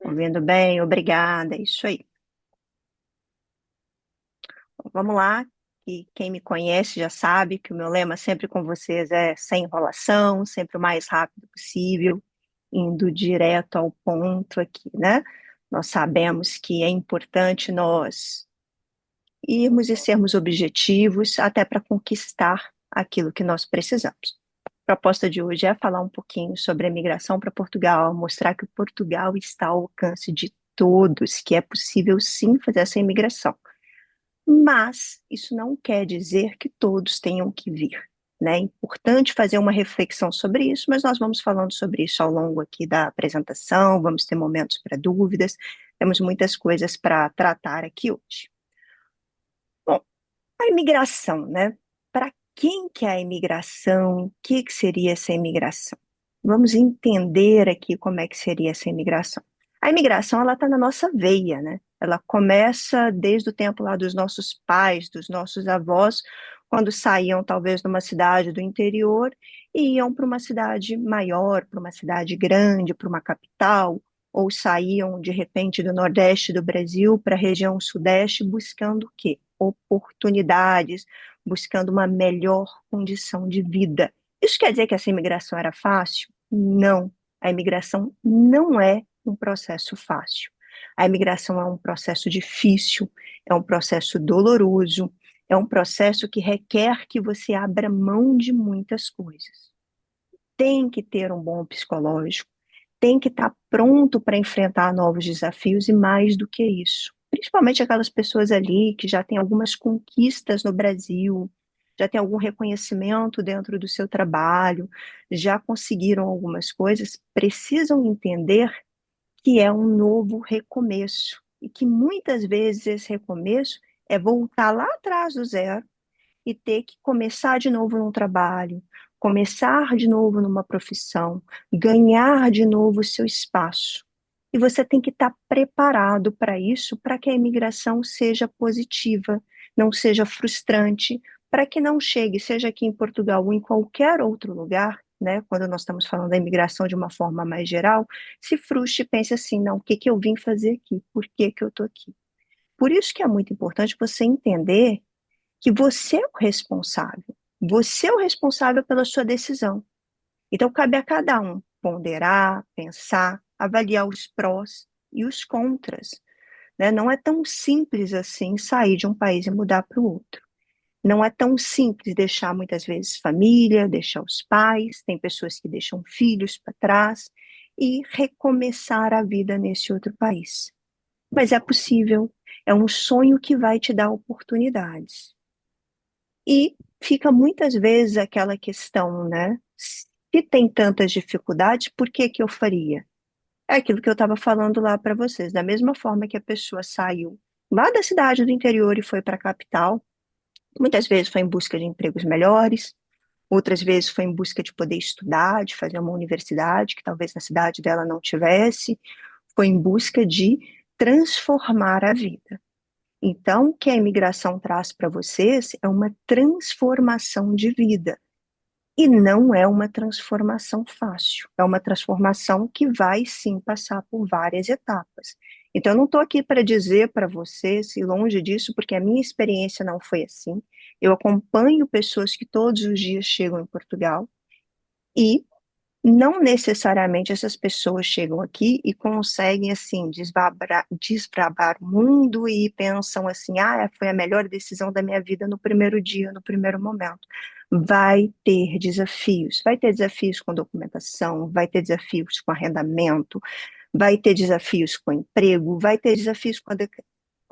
Ouvindo bem, obrigada, é isso aí. Bom, vamos lá, que quem me conhece já sabe que o meu lema sempre com vocês é sem enrolação, sempre o mais rápido possível, indo direto ao ponto aqui, né? Nós sabemos que é importante nós irmos e sermos objetivos até para conquistar aquilo que nós precisamos. A proposta de hoje é falar um pouquinho sobre a migração para Portugal, mostrar que Portugal está ao alcance de todos, que é possível sim fazer essa imigração. Mas isso não quer dizer que todos tenham que vir, né? É importante fazer uma reflexão sobre isso, mas nós vamos falando sobre isso ao longo aqui da apresentação, vamos ter momentos para dúvidas, temos muitas coisas para tratar aqui hoje. Bom, a imigração, né? Para quem que é a imigração? O que que seria essa imigração? Vamos entender aqui como é que seria essa imigração. A imigração, ela está na nossa veia, né? Ela começa desde o tempo lá dos nossos pais, dos nossos avós, quando saíam talvez de uma cidade do interior e iam para uma cidade maior, para uma cidade grande, para uma capital, ou saíam de repente do Nordeste do Brasil para a região Sudeste buscando o quê? Oportunidades, buscando uma melhor condição de vida. Isso quer dizer que essa imigração era fácil? Não. A imigração não é um processo fácil. A imigração é um processo difícil, é um processo doloroso, é um processo que requer que você abra mão de muitas coisas. Tem que ter um bom psicológico, tem que estar pronto para enfrentar novos desafios e mais do que isso. Principalmente aquelas pessoas ali que já têm algumas conquistas no Brasil, já têm algum reconhecimento dentro do seu trabalho, já conseguiram algumas coisas, precisam entender que é um novo recomeço e que muitas vezes esse recomeço é voltar lá atrás do zero e ter que começar de novo num trabalho, começar de novo numa profissão, ganhar de novo o seu espaço. E você tem que estar preparado para isso, para que a imigração seja positiva, não seja frustrante, para que não chegue, seja aqui em Portugal ou em qualquer outro lugar, né, quando nós estamos falando da imigração de uma forma mais geral, se frustre e pense assim, não, o que que eu vim fazer aqui? Por que que eu estou aqui? Por isso que é muito importante você entender que você é o responsável. Você é o responsável pela sua decisão. Então, cabe a cada um ponderar, pensar, avaliar os prós e os contras, né? Não é tão simples assim sair de um país e mudar para o outro. Não é tão simples deixar muitas vezes família, deixar os pais, tem pessoas que deixam filhos para trás e recomeçar a vida nesse outro país. Mas é possível, é um sonho que vai te dar oportunidades. E fica muitas vezes aquela questão, né? Se tem tantas dificuldades, por que que eu faria? É aquilo que eu estava falando lá para vocês. Da mesma forma que a pessoa saiu lá da cidade do interior e foi para a capital, muitas vezes foi em busca de empregos melhores, outras vezes foi em busca de poder estudar, de fazer uma universidade que talvez na cidade dela não tivesse, foi em busca de transformar a vida. Então, o que a imigração traz para vocês é uma transformação de vida. E não é uma transformação fácil. É uma transformação que vai sim passar por várias etapas. Então, eu não estou aqui para dizer para vocês, e longe disso, porque a minha experiência não foi assim. Eu acompanho pessoas que todos os dias chegam em Portugal e não necessariamente essas pessoas chegam aqui e conseguem, assim, desbravar o mundo e pensam assim, ah, foi a melhor decisão da minha vida no primeiro dia, no primeiro momento. Vai ter desafios com documentação, vai ter desafios com arrendamento, vai ter desafios com emprego, vai ter desafios com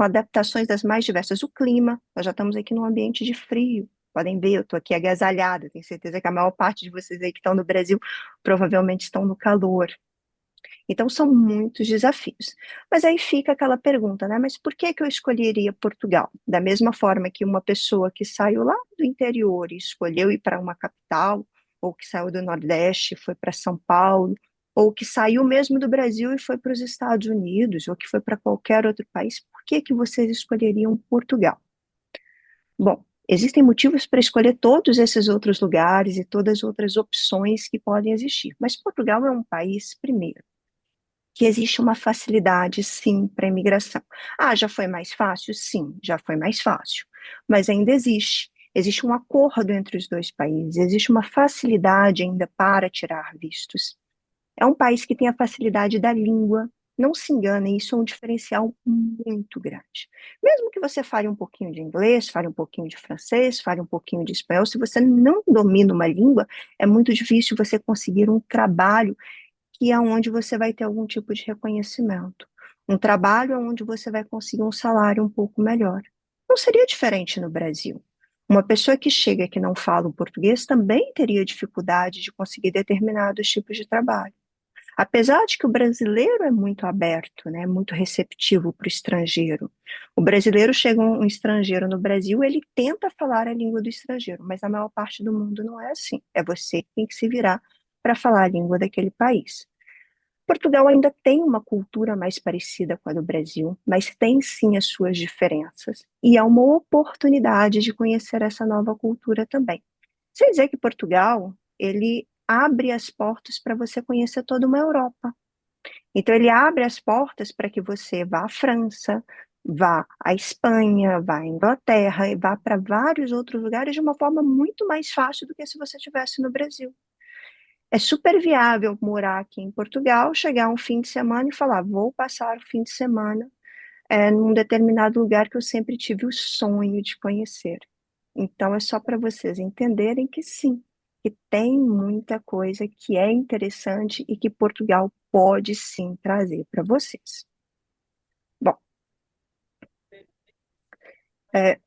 adaptações das mais diversas. O clima, nós já estamos aqui num ambiente de frio. Podem ver, eu estou aqui agasalhada, tenho certeza que a maior parte de vocês aí que estão no Brasil provavelmente estão no calor. Então, são muitos desafios. Mas aí fica aquela pergunta, né? Mas por que que eu escolheria Portugal? Da mesma forma que uma pessoa que saiu lá do interior e escolheu ir para uma capital, ou que saiu do Nordeste e foi para São Paulo, ou que saiu mesmo do Brasil e foi para os Estados Unidos, ou que foi para qualquer outro país, por que que vocês escolheriam Portugal? Bom, existem motivos para escolher todos esses outros lugares e todas as outras opções que podem existir, mas Portugal é um país, primeiro. que existe uma facilidade, sim, para a imigração. Ah, já foi mais fácil? Sim, já foi mais fácil. Mas ainda existe. Existe um acordo entre os dois países, existe uma facilidade ainda para tirar vistos. É um país que tem a facilidade da língua. Não se engane, isso é um diferencial muito grande. Mesmo que você fale um pouquinho de inglês, fale um pouquinho de francês, fale um pouquinho de espanhol, se você não domina uma língua, é muito difícil você conseguir um trabalho que é onde você vai ter algum tipo de reconhecimento. Um trabalho onde você vai conseguir um salário um pouco melhor. Não seria diferente no Brasil. Uma pessoa que chega que não fala o português também teria dificuldade de conseguir determinados tipos de trabalho. Apesar de que o brasileiro é muito aberto, né, muito receptivo para o estrangeiro. O brasileiro chega um estrangeiro no Brasil, ele tenta falar a língua do estrangeiro, mas na maior parte do mundo não é assim. É você que tem que se virar para falar a língua daquele país. Portugal ainda tem uma cultura mais parecida com a do Brasil, mas tem sim as suas diferenças. E é uma oportunidade de conhecer essa nova cultura também. Sem dizer que Portugal, ele abre as portas para você conhecer toda uma Europa. Então, ele abre as portas para que você vá à França, vá à Espanha, vá à Inglaterra e vá para vários outros lugares de uma forma muito mais fácil do que se você estivesse no Brasil. É super viável morar aqui em Portugal, chegar um fim de semana e falar, vou passar o fim de semana num determinado lugar que eu sempre tive o sonho de conhecer. Então, é só para vocês entenderem que sim, que tem muita coisa que é interessante e que Portugal pode sim trazer para vocês. Bom,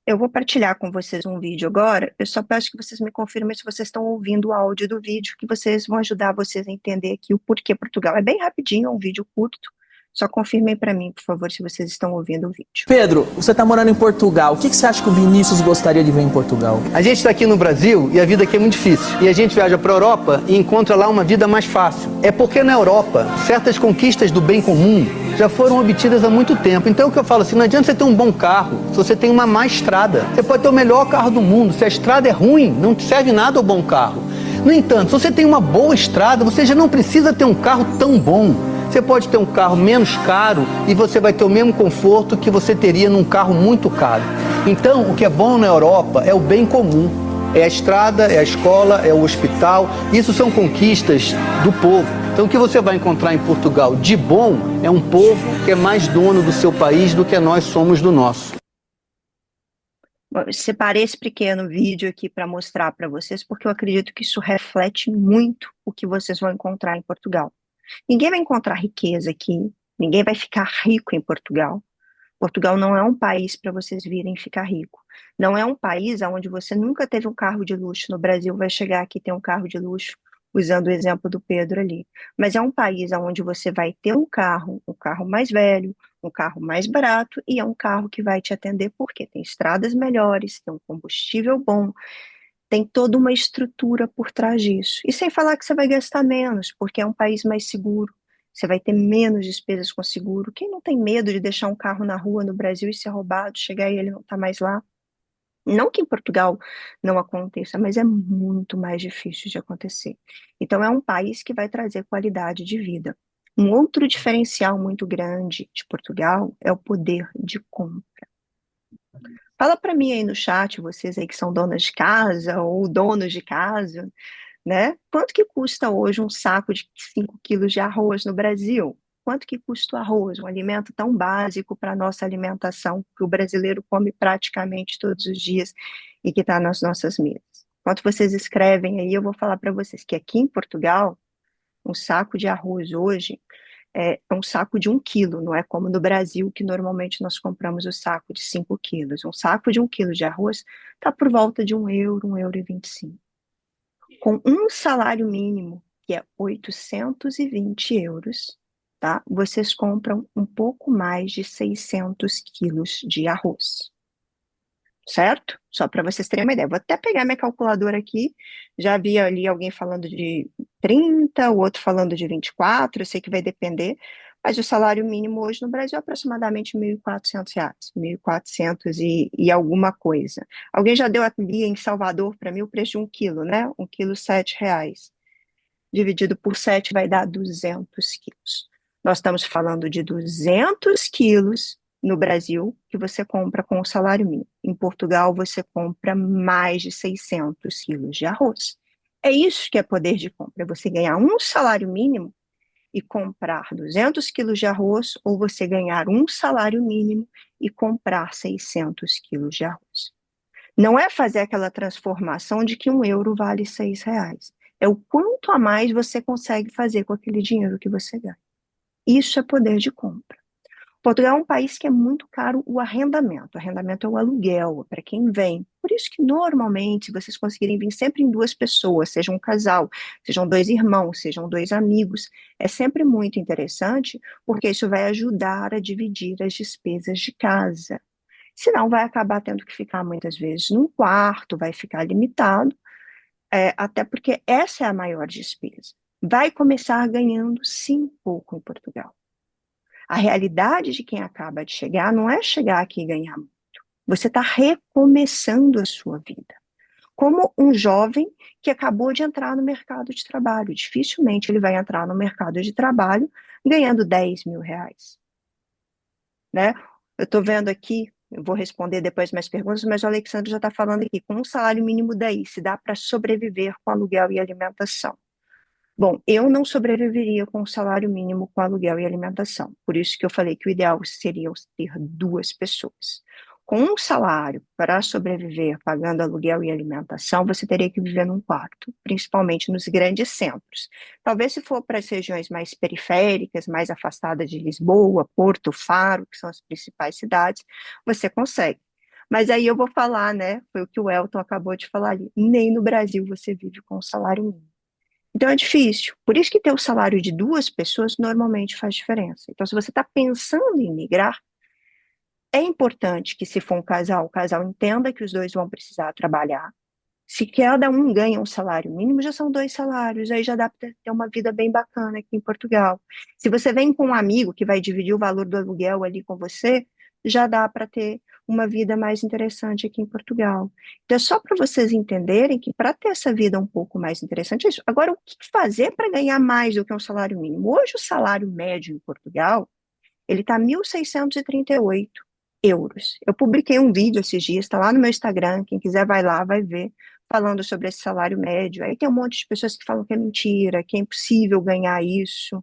eu vou partilhar com vocês um vídeo agora. Eu só peço que vocês me confirmem se vocês estão ouvindo o áudio do vídeo, que vocês vão ajudar vocês a entender aqui o porquê Portugal. É bem rapidinho, é um vídeo curto. Só confirmem para mim, por favor, se vocês estão ouvindo o vídeo. Pedro, você está morando em Portugal. O que você acha que o Vinícius gostaria de ver em Portugal? A gente está aqui no Brasil e a vida aqui é muito difícil. E a gente viaja para a Europa e encontra lá uma vida mais fácil. É porque na Europa, certas conquistas do bem comum já foram obtidas há muito tempo. Então é o que eu falo assim, não adianta você ter um bom carro se você tem uma má estrada. Você pode ter o melhor carro do mundo, se a estrada é ruim, não serve nada o bom carro. No entanto, se você tem uma boa estrada, você já não precisa ter um carro tão bom. Você pode ter um carro menos caro e você vai ter o mesmo conforto que você teria num carro muito caro. Então, o que é bom na Europa é o bem comum. É a estrada, é a escola, é o hospital. Isso são conquistas do povo. Então, o que você vai encontrar em Portugal de bom é um povo que é mais dono do seu país do que nós somos do nosso. Bom, eu separei esse pequeno vídeo aqui para mostrar para vocês, porque eu acredito que isso reflete muito o que vocês vão encontrar em Portugal. Ninguém vai encontrar riqueza aqui, ninguém vai ficar rico em Portugal. Portugal não é um país para vocês virem ficar rico. Não é um país onde você nunca teve um carro de luxo. No Brasil vai chegar aqui e ter um carro de luxo, usando o exemplo do Pedro ali. Mas é um país onde você vai ter um carro mais velho, um carro mais barato, e é um carro que vai te atender porque tem estradas melhores, tem um combustível bom, tem toda uma estrutura por trás disso. E sem falar que você vai gastar menos, porque é um país mais seguro. Você vai ter menos despesas com seguro. Quem não tem medo de deixar um carro na rua no Brasil e ser roubado, chegar e ele não está mais lá? Não que em Portugal não aconteça, mas é muito mais difícil de acontecer. Então, é um país que vai trazer qualidade de vida. Um outro diferencial muito grande de Portugal é o poder de compra. Fala para mim aí no chat, vocês aí que são donas de casa ou donos de casa, né? Quanto que custa hoje um saco de 5 quilos de arroz no Brasil? Quanto que custa o arroz, um alimento tão básico para a nossa alimentação, que o brasileiro come praticamente todos os dias e que está nas nossas mesas? Enquanto vocês escrevem aí, eu vou falar para vocês que aqui em Portugal, um saco de arroz hoje é um saco de 1 quilo, não é como no Brasil, que normalmente nós compramos o saco de 5 quilos. Um saco de 1 quilo de arroz está por volta de €1, €1,25. Com um salário mínimo, que é €820, tá? Vocês compram um pouco mais de 600 quilos de arroz. Certo? Só para vocês terem uma ideia. Vou até pegar minha calculadora aqui. Já vi ali alguém falando de 30, o outro falando de 24, eu sei que vai depender, mas o salário mínimo hoje no Brasil é aproximadamente R$ 1.400, 1.400 e alguma coisa. Alguém já deu ali em Salvador para mim o preço de 1 quilo, né? 1 quilo, R$ 7. Dividido por 7 vai dar 200 quilos. Nós estamos falando de 200 quilos no Brasil que você compra com o salário mínimo. Em Portugal, você compra mais de 600 quilos de arroz. É isso que é poder de compra, é você ganhar um salário mínimo e comprar 200 quilos de arroz, ou você ganhar um salário mínimo e comprar 600 quilos de arroz. Não é fazer aquela transformação de que €1 vale R$ 6. É o quanto a mais você consegue fazer com aquele dinheiro que você ganha. Isso é poder de compra. Portugal é um país que é muito caro o arrendamento. O arrendamento é o aluguel, para quem vem. Por isso que, normalmente, se vocês conseguirem vir sempre em duas pessoas, seja um casal, sejam dois irmãos, sejam dois amigos, é sempre muito interessante, porque isso vai ajudar a dividir as despesas de casa. Senão, vai acabar tendo que ficar, muitas vezes, num quarto, vai ficar limitado, até porque essa é a maior despesa. Vai começar ganhando, sim, pouco em Portugal. A realidade de quem acaba de chegar não é chegar aqui e ganhar muito. Você está recomeçando a sua vida. Como um jovem que acabou de entrar no mercado de trabalho. Dificilmente ele vai entrar no mercado de trabalho ganhando R$ 10.000. Né? Eu estou vendo aqui, eu vou responder depois mais perguntas, mas o Alexandre já está falando aqui, com um salário mínimo daí, se dá para sobreviver com aluguel e alimentação. Bom, eu não sobreviveria com o salário mínimo com aluguel e alimentação. Por isso que eu falei que o ideal seria ter duas pessoas. Com um salário para sobreviver pagando aluguel e alimentação, você teria que viver num quarto, principalmente nos grandes centros. Talvez se for para as regiões mais periféricas, mais afastadas de Lisboa, Porto, Faro, que são as principais cidades, você consegue. Mas aí eu vou falar, né? Foi o que o Elton acabou de falar ali. Nem no Brasil você vive com o salário mínimo. Então é difícil. Por isso que ter o salário de duas pessoas normalmente faz diferença. Então, se você está pensando em migrar, é importante que, se for um casal, o casal entenda que os dois vão precisar trabalhar. Se cada um ganha um salário mínimo, já são dois salários, aí já dá para ter uma vida bem bacana aqui em Portugal. Se você vem com um amigo que vai dividir o valor do aluguel ali com você, já dá para ter uma vida mais interessante aqui em Portugal. Então, é só para vocês entenderem que, para ter essa vida um pouco mais interessante, é isso. Agora, o que fazer para ganhar mais do que um salário mínimo? Hoje, o salário médio em Portugal, ele está 1.638 euros. Eu publiquei um vídeo esses dias, está lá no meu Instagram, quem quiser vai lá, vai ver, falando sobre esse salário médio. Aí tem um monte de pessoas que falam que é mentira, que é impossível ganhar isso.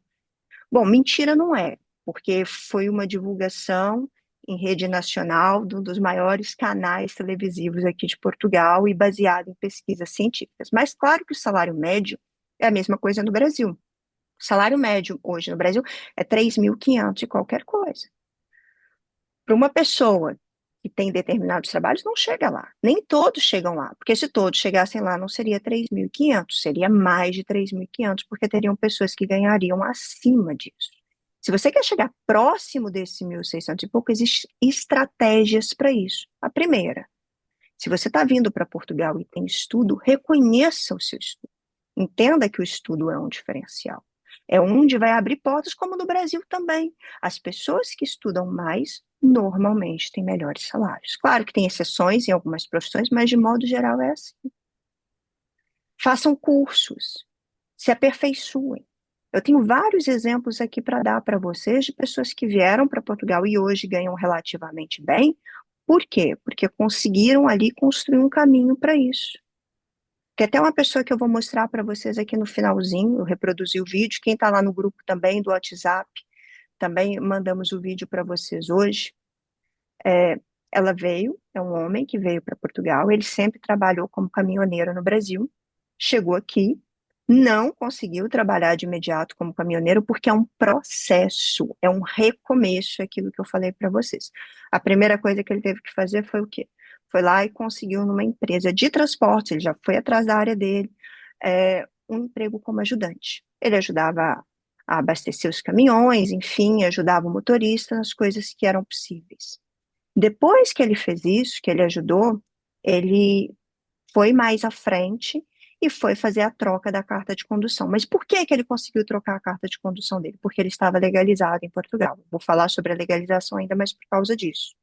Bom, mentira não é, porque foi uma divulgação em rede nacional de um dos maiores canais televisivos aqui de Portugal e baseado em pesquisas científicas. Mas claro que o salário médio é a mesma coisa no Brasil. O salário médio hoje no Brasil é 3.500 e qualquer coisa. Para uma pessoa que tem determinados trabalhos, não chega lá. Nem todos chegam lá, porque se todos chegassem lá, não seria 3.500, seria mais de 3.500, porque teriam pessoas que ganhariam acima disso. Se você quer chegar próximo desse 1.600 e pouco, existem estratégias para isso. A primeira, se você está vindo para Portugal e tem estudo, reconheça o seu estudo. Entenda que o estudo é um diferencial. É onde vai abrir portas, como no Brasil também. As pessoas que estudam mais, normalmente têm melhores salários. Claro que tem exceções em algumas profissões, mas de modo geral é assim. Façam cursos, se aperfeiçoem. Eu tenho vários exemplos aqui para dar para vocês de pessoas que vieram para Portugal e hoje ganham relativamente bem. Por quê? Porque conseguiram ali construir um caminho para isso. Tem até uma pessoa que eu vou mostrar para vocês aqui no finalzinho, eu reproduzi o vídeo, quem está lá no grupo também do WhatsApp, também mandamos o vídeo para vocês hoje. Ela veio, é um homem que veio para Portugal, ele sempre trabalhou como caminhoneiro no Brasil, chegou aqui, não conseguiu trabalhar de imediato como caminhoneiro, porque é um processo, é um recomeço, aquilo que eu falei para vocês. A primeira coisa que ele teve que fazer foi o quê? Foi lá e conseguiu numa empresa de transporte, ele já foi atrás da área dele, um emprego como ajudante. Ele ajudava a abastecer os caminhões, enfim, ajudava o motorista nas coisas que eram possíveis. Depois que ele fez isso, que ele ajudou, ele foi mais à frente e foi fazer a troca da carta de condução. Mas por que que ele conseguiu trocar a carta de condução dele? Porque ele estava legalizado em Portugal. Vou falar sobre a legalização ainda, mas por causa disso.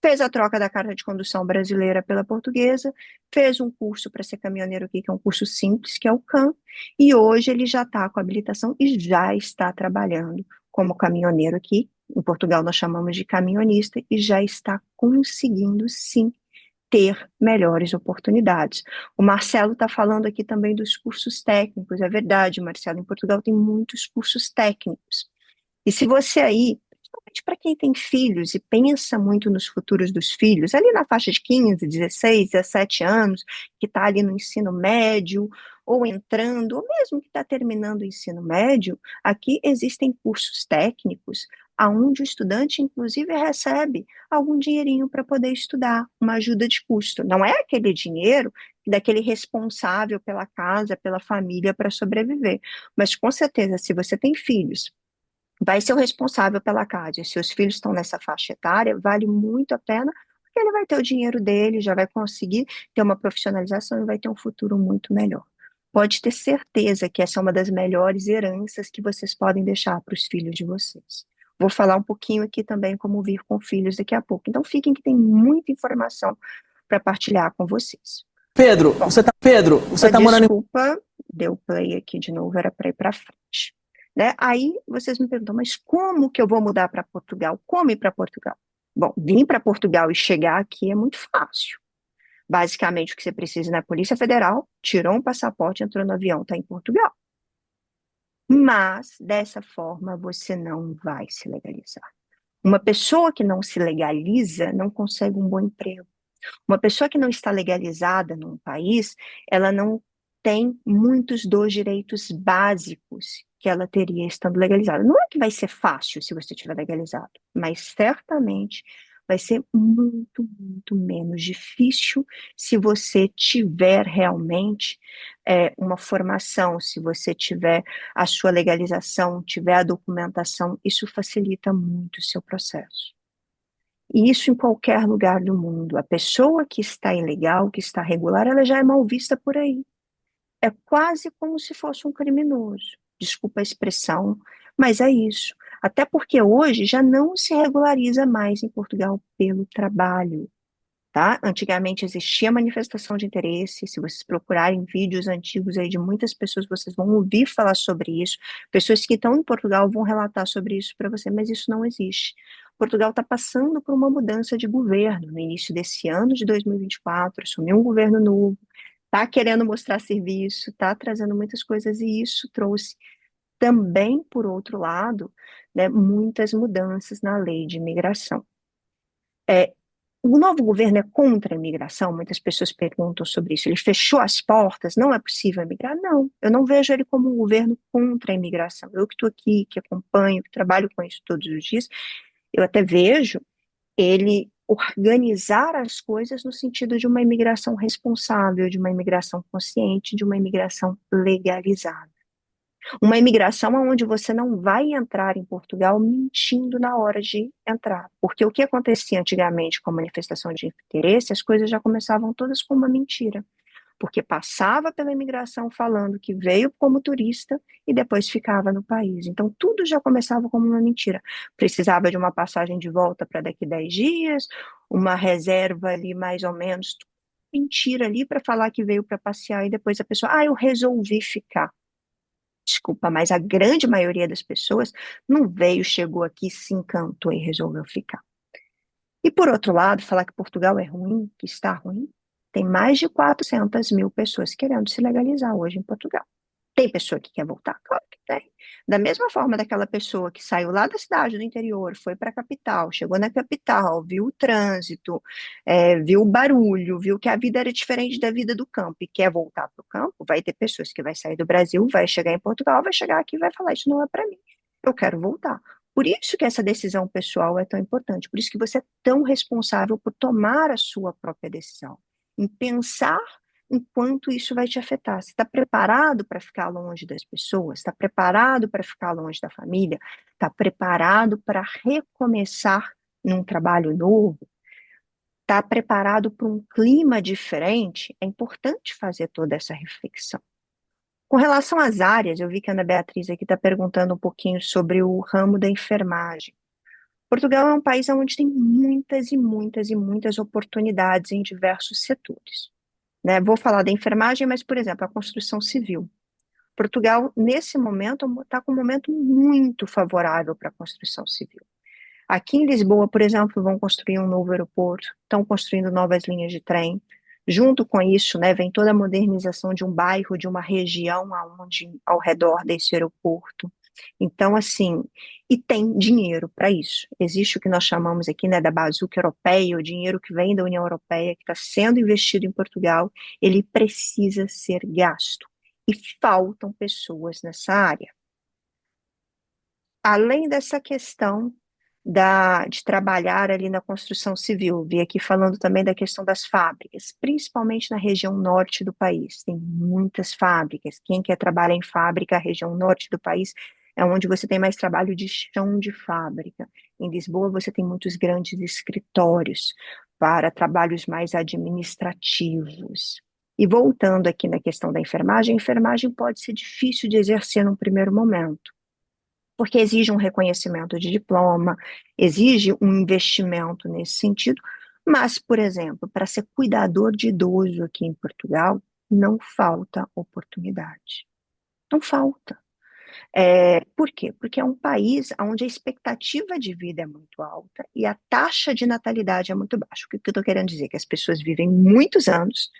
Fez a troca da carta de condução brasileira pela portuguesa, fez um curso para ser caminhoneiro aqui, que é um curso simples, que é o CAM, e hoje ele já está com habilitação e já está trabalhando como caminhoneiro aqui, em Portugal nós chamamos de caminhonista, e já está conseguindo, sim, ter melhores oportunidades. O Marcelo está falando aqui também dos cursos técnicos, é verdade, Marcelo, em Portugal tem muitos cursos técnicos. E se você aí, principalmente para quem tem filhos e pensa muito nos futuros dos filhos, ali na faixa de 15, 16, 17 anos, que está ali no ensino médio, ou entrando, ou mesmo que está terminando o ensino médio, aqui existem cursos técnicos aonde o estudante, inclusive, recebe algum dinheirinho para poder estudar, uma ajuda de custo. Não é aquele dinheiro daquele responsável pela casa, pela família para sobreviver, mas com certeza, se você tem filhos, vai ser o responsável pela casa. E se os filhos estão nessa faixa etária, vale muito a pena, porque ele vai ter o dinheiro dele, já vai conseguir ter uma profissionalização e vai ter um futuro muito melhor. Pode ter certeza que essa é uma das melhores heranças que vocês podem deixar para os filhos de vocês. Vou falar um pouquinho aqui também como vir com filhos daqui a pouco. Então fiquem que tem muita informação para partilhar com vocês. Bom, Pedro, você tá morando em... desculpa, deu play aqui de novo, era para ir para frente. Né? Aí vocês me perguntam, mas como que eu vou mudar para Portugal? Como ir para Portugal? Bom, vir para Portugal e chegar aqui é muito fácil. Basicamente, o que você precisa ir na Polícia Federal, tirou um passaporte, entrou no avião, está em Portugal. Mas, dessa forma, você não vai se legalizar. Uma pessoa que não se legaliza não consegue um bom emprego. Uma pessoa que não está legalizada num país, ela não tem muitos dos direitos básicos que ela teria estando legalizada. Não é que vai ser fácil se você estiver legalizado, mas certamente vai ser muito, muito menos difícil se você tiver realmente uma formação, se você tiver a sua legalização, tiver a documentação, isso facilita muito o seu processo. E isso em qualquer lugar do mundo. A pessoa que está ilegal, que está regular, ela já é mal vista por aí. É quase como se fosse um criminoso. Desculpa a expressão, mas é isso. Até porque hoje já não se regulariza mais em Portugal pelo trabalho. Tá? Antigamente existia manifestação de interesse, se vocês procurarem vídeos antigos aí de muitas pessoas, vocês vão ouvir falar sobre isso, pessoas que estão em Portugal vão relatar sobre isso para você, mas isso não existe. Portugal está passando por uma mudança de governo, no início desse ano de 2024, assumiu um governo novo, está querendo mostrar serviço, está trazendo muitas coisas, e isso trouxe também, por outro lado, né, muitas mudanças na lei de imigração. O novo governo é contra a imigração? Muitas pessoas perguntam sobre isso. Ele fechou as portas? Não é possível emigrar? Não, eu não vejo ele como um governo contra a imigração. Eu que estou aqui, que acompanho, que trabalho com isso todos os dias, eu até vejo ele organizar as coisas no sentido de uma imigração responsável, de uma imigração consciente, de uma imigração legalizada. Uma imigração onde você não vai entrar em Portugal mentindo na hora de entrar. Porque o que acontecia antigamente com a manifestação de interesse, as coisas já começavam todas com uma mentira. Porque passava pela imigração falando que veio como turista e depois ficava no país. Então, tudo já começava como uma mentira. Precisava de uma passagem de volta para daqui 10 dias, uma reserva ali mais ou menos, mentira ali para falar que veio para passear e depois a pessoa, eu resolvi ficar. Desculpa, mas a grande maioria das pessoas não veio, chegou aqui, se encantou e resolveu ficar. E por outro lado, falar que Portugal é ruim, que está ruim, tem mais de 400 mil pessoas querendo se legalizar hoje em Portugal. Tem pessoa que quer voltar? Claro que tem. Da mesma forma daquela pessoa que saiu lá da cidade do interior, foi para a capital, chegou na capital, viu o trânsito, viu o barulho, viu que a vida era diferente da vida do campo e quer voltar para o campo, vai ter pessoas que vai sair do Brasil, vai chegar em Portugal, vai chegar aqui e vai falar, isso não é para mim, eu quero voltar. Por isso que essa decisão pessoal é tão importante, por isso que você é tão responsável por tomar a sua própria decisão, em pensar enquanto isso vai te afetar. Você está preparado para ficar longe das pessoas? Está preparado para ficar longe da família? Está preparado para recomeçar num trabalho novo? Está preparado para um clima diferente? É importante fazer toda essa reflexão. Com relação às áreas, eu vi que a Ana Beatriz aqui está perguntando um pouquinho sobre o ramo da enfermagem. Portugal é um país onde tem muitas e muitas e muitas oportunidades em diversos setores. Né? Vou falar da enfermagem, mas, por exemplo, a construção civil. Portugal, nesse momento, está com um momento muito favorável para a construção civil. Aqui em Lisboa, por exemplo, vão construir um novo aeroporto, estão construindo novas linhas de trem. Junto com isso, né, vem toda a modernização de um bairro, de uma região ao redor desse aeroporto. Então, assim, e tem dinheiro para isso. Existe o que nós chamamos aqui, né, da bazuca europeia, o dinheiro que vem da União Europeia, que está sendo investido em Portugal, ele precisa ser gasto. E faltam pessoas nessa área. Além dessa questão de trabalhar ali na construção civil, vi aqui falando também da questão das fábricas, principalmente na região norte do país, tem muitas fábricas. Quem quer trabalhar em fábrica, a região norte do país é onde você tem mais trabalho de chão de fábrica. Em Lisboa você tem muitos grandes escritórios para trabalhos mais administrativos. E voltando aqui na questão da enfermagem, a enfermagem pode ser difícil de exercer num primeiro momento, porque exige um reconhecimento de diploma, exige um investimento nesse sentido, mas, por exemplo, para ser cuidador de idoso aqui em Portugal, não falta oportunidade. Não falta. Por quê? Porque é um país onde a expectativa de vida é muito alta e a taxa de natalidade é muito baixa. O que eu estou querendo dizer? Que as pessoas vivem muitos anos,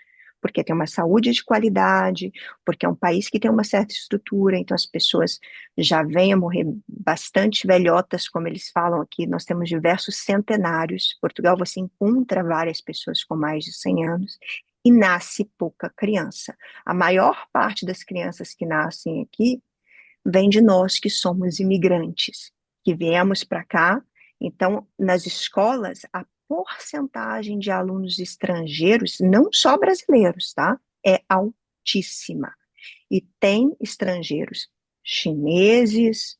porque tem uma saúde de qualidade, porque é um país que tem uma certa estrutura, então as pessoas já vêm a morrer bastante velhotas, como eles falam aqui, nós temos diversos centenários. Em Portugal você encontra várias pessoas com mais de 100 anos, e nasce pouca criança. A maior parte das crianças que nascem aqui vem de nós que somos imigrantes, que viemos para cá. Então, nas escolas, a porcentagem de alunos estrangeiros, não só brasileiros, tá? É altíssima. E tem estrangeiros chineses,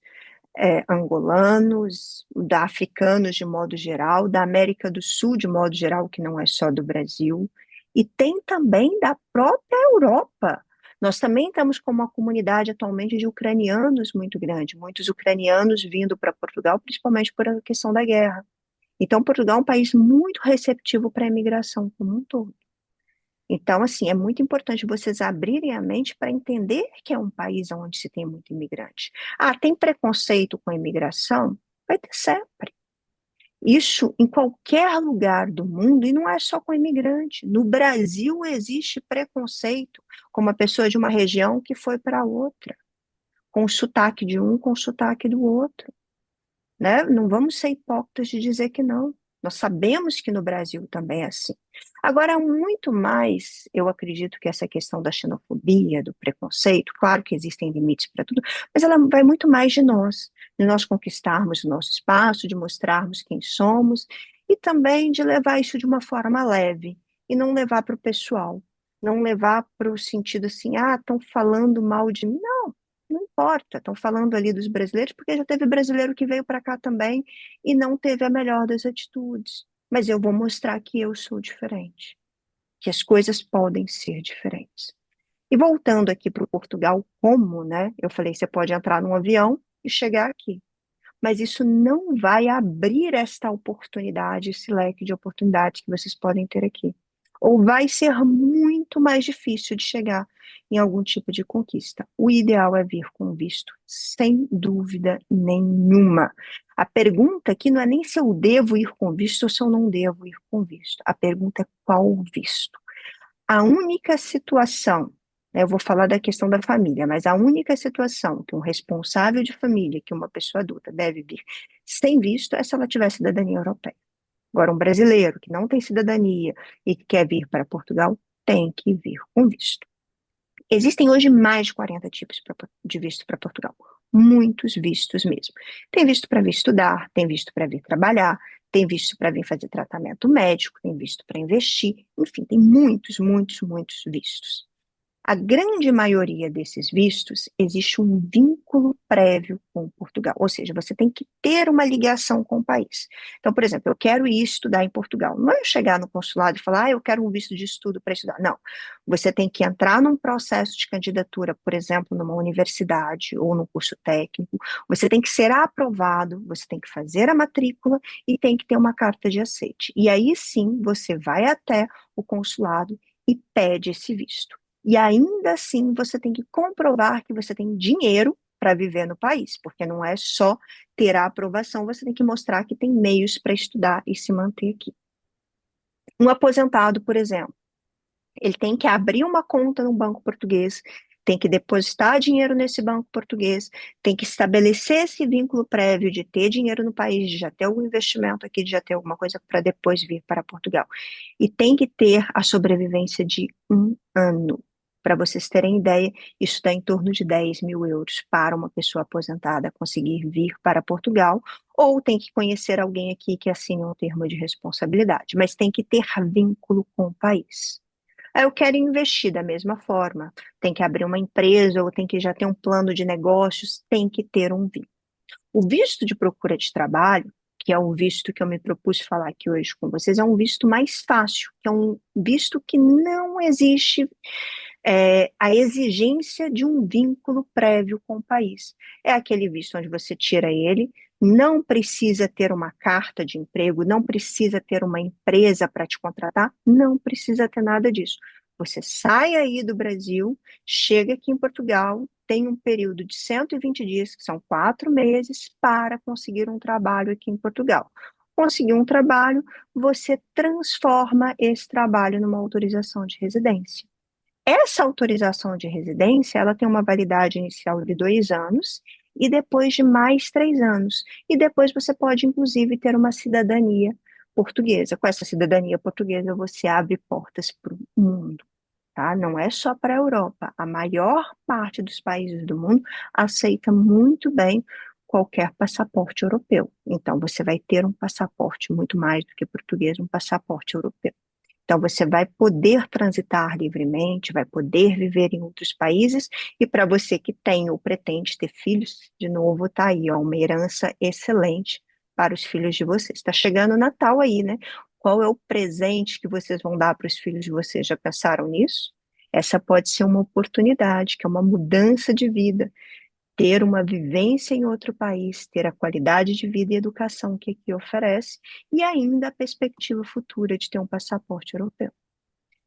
angolanos, da africanos de modo geral, da América do Sul de modo geral, que não é só do Brasil, e tem também da própria Europa. Nós também estamos com uma comunidade atualmente de ucranianos muito grande, muitos ucranianos vindo para Portugal, principalmente por a questão da guerra. Então, Portugal é um país muito receptivo para a imigração como um todo. Então, assim, é muito importante vocês abrirem a mente para entender que é um país onde se tem muito imigrante. Ah, tem preconceito com a imigração? Vai ter sempre. Isso em qualquer lugar do mundo, e não é só com imigrante. No Brasil existe preconceito com uma pessoa de uma região que foi para outra, com o sotaque de um, com o sotaque do outro, né? Não vamos ser hipócritas de dizer que não. Nós sabemos que no Brasil também é assim. Agora, muito mais, eu acredito que essa questão da xenofobia, do preconceito, claro que existem limites para tudo, mas ela vai muito mais de nós conquistarmos o nosso espaço, de mostrarmos quem somos, e também de levar isso de uma forma leve, e não levar para o pessoal, não levar para o sentido assim, ah, estão falando mal de mim. Não, não importa, estão falando ali dos brasileiros, porque já teve brasileiro que veio para cá também e não teve a melhor das atitudes. Mas eu vou mostrar que eu sou diferente, que as coisas podem ser diferentes. E voltando aqui para o Portugal, como, né? Eu falei, você pode entrar num avião e chegar aqui. Mas isso não vai abrir esta oportunidade, esse leque de oportunidades que vocês podem ter aqui. Ou vai ser muito mais difícil de chegar em algum tipo de conquista. O ideal é vir com visto, sem dúvida nenhuma. A pergunta aqui não é nem se eu devo ir com visto ou se eu não devo ir com visto. A pergunta é qual visto. A única situação, né, eu vou falar da questão da família, mas a única situação que um responsável de família, que uma pessoa adulta deve vir sem visto, é se ela tiver cidadania europeia. Agora, um brasileiro que não tem cidadania e que quer vir para Portugal, tem que vir com visto. Existem hoje mais de 40 tipos de visto para Portugal. Muitos vistos mesmo. Tem visto para vir estudar, tem visto para vir trabalhar, tem visto para vir fazer tratamento médico, tem visto para investir, enfim, tem muitos, muitos, muitos vistos. A grande maioria desses vistos, existe um vínculo prévio com Portugal, ou seja, você tem que ter uma ligação com o país. Então, por exemplo, eu quero ir estudar em Portugal. Não é eu chegar no consulado e falar, eu quero um visto de estudo para estudar. Não, você tem que entrar num processo de candidatura, por exemplo, numa universidade ou num curso técnico, você tem que ser aprovado, você tem que fazer a matrícula e tem que ter uma carta de aceite. E aí sim, você vai até o consulado e pede esse visto. E ainda assim você tem que comprovar que você tem dinheiro para viver no país, porque não é só ter a aprovação, você tem que mostrar que tem meios para estudar e se manter aqui. Um aposentado, por exemplo, ele tem que abrir uma conta no banco português, tem que depositar dinheiro nesse banco português, tem que estabelecer esse vínculo prévio de ter dinheiro no país, de já ter algum investimento aqui, de já ter alguma coisa para depois vir para Portugal. E tem que ter a sobrevivência de 1 ano. Para vocês terem ideia, isso dá em torno de 10 mil euros para uma pessoa aposentada conseguir vir para Portugal, ou tem que conhecer alguém aqui que assine um termo de responsabilidade, mas tem que ter vínculo com o país. Aí eu quero investir da mesma forma. Tem que abrir uma empresa ou tem que já ter um plano de negócios, tem que ter um visto. O visto de procura de trabalho, que é o visto que eu me propus falar aqui hoje com vocês, é um visto mais fácil, que é um visto que não existe a exigência de um vínculo prévio com o país. É aquele visto onde você tira ele, não precisa ter uma carta de emprego, não precisa ter uma empresa para te contratar, não precisa ter nada disso. Você sai aí do Brasil, chega aqui em Portugal, tem um período de 120 dias, que são 4 meses, para conseguir um trabalho aqui em Portugal. Conseguir um trabalho, você transforma esse trabalho numa autorização de residência. Essa autorização de residência, ela tem uma validade inicial de 2 anos e depois de mais 3 anos. E depois você pode, inclusive, ter uma cidadania portuguesa. Com essa cidadania portuguesa, você abre portas para o mundo, tá? Não é só para a Europa. A maior parte dos países do mundo aceita muito bem qualquer passaporte europeu. Então, você vai ter um passaporte muito mais do que português, um passaporte europeu. Então, você vai poder transitar livremente, vai poder viver em outros países, e para você que tem ou pretende ter filhos, de novo, está aí, ó, uma herança excelente para os filhos de vocês. Está chegando o Natal aí, né? Qual é o presente que vocês vão dar para os filhos de vocês? Já pensaram nisso? Essa pode ser uma oportunidade, que é uma mudança de vida, ter uma vivência em outro país, ter a qualidade de vida e educação que aqui oferece, e ainda a perspectiva futura de ter um passaporte europeu.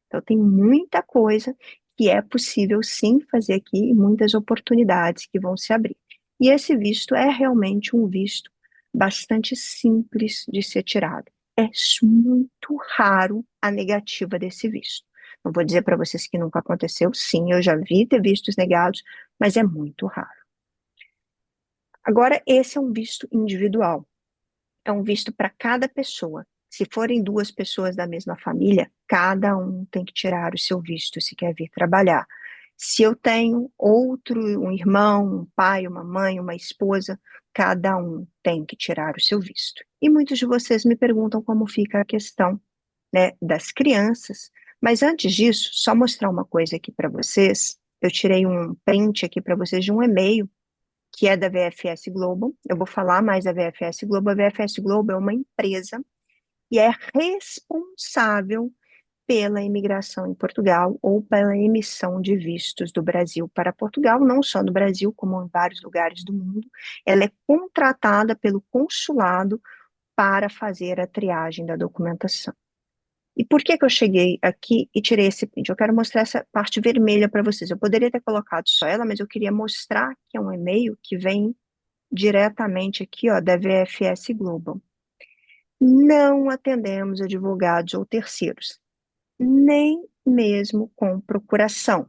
Então, tem muita coisa que é possível sim fazer aqui e muitas oportunidades que vão se abrir. E esse visto é realmente um visto bastante simples de ser tirado. É muito raro a negativa desse visto. Não vou dizer para vocês que nunca aconteceu, sim, eu já vi ter vistos negados, mas é muito raro. Agora, esse é um visto individual, é um visto para cada pessoa. Se forem 2 pessoas da mesma família, cada um tem que tirar o seu visto se quer vir trabalhar. Se eu tenho outro, um irmão, um pai, uma mãe, uma esposa, cada um tem que tirar o seu visto. E muitos de vocês me perguntam como fica a questão, né, das crianças. Mas antes disso, só mostrar uma coisa aqui para vocês. Eu tirei um print aqui para vocês de um e-mail que é da VFS Global. Eu vou falar mais da VFS Global. A VFS Global é uma empresa e é responsável pela imigração em Portugal ou pela emissão de vistos do Brasil para Portugal, não só no Brasil, como em vários lugares do mundo. Ela é contratada pelo consulado para fazer a triagem da documentação. E por que que eu cheguei aqui e tirei esse print? Eu quero mostrar essa parte vermelha para vocês. Eu poderia ter colocado só ela, mas eu queria mostrar que é um e-mail que vem diretamente aqui, ó, da VFS Global. Não atendemos advogados ou terceiros, nem mesmo com procuração.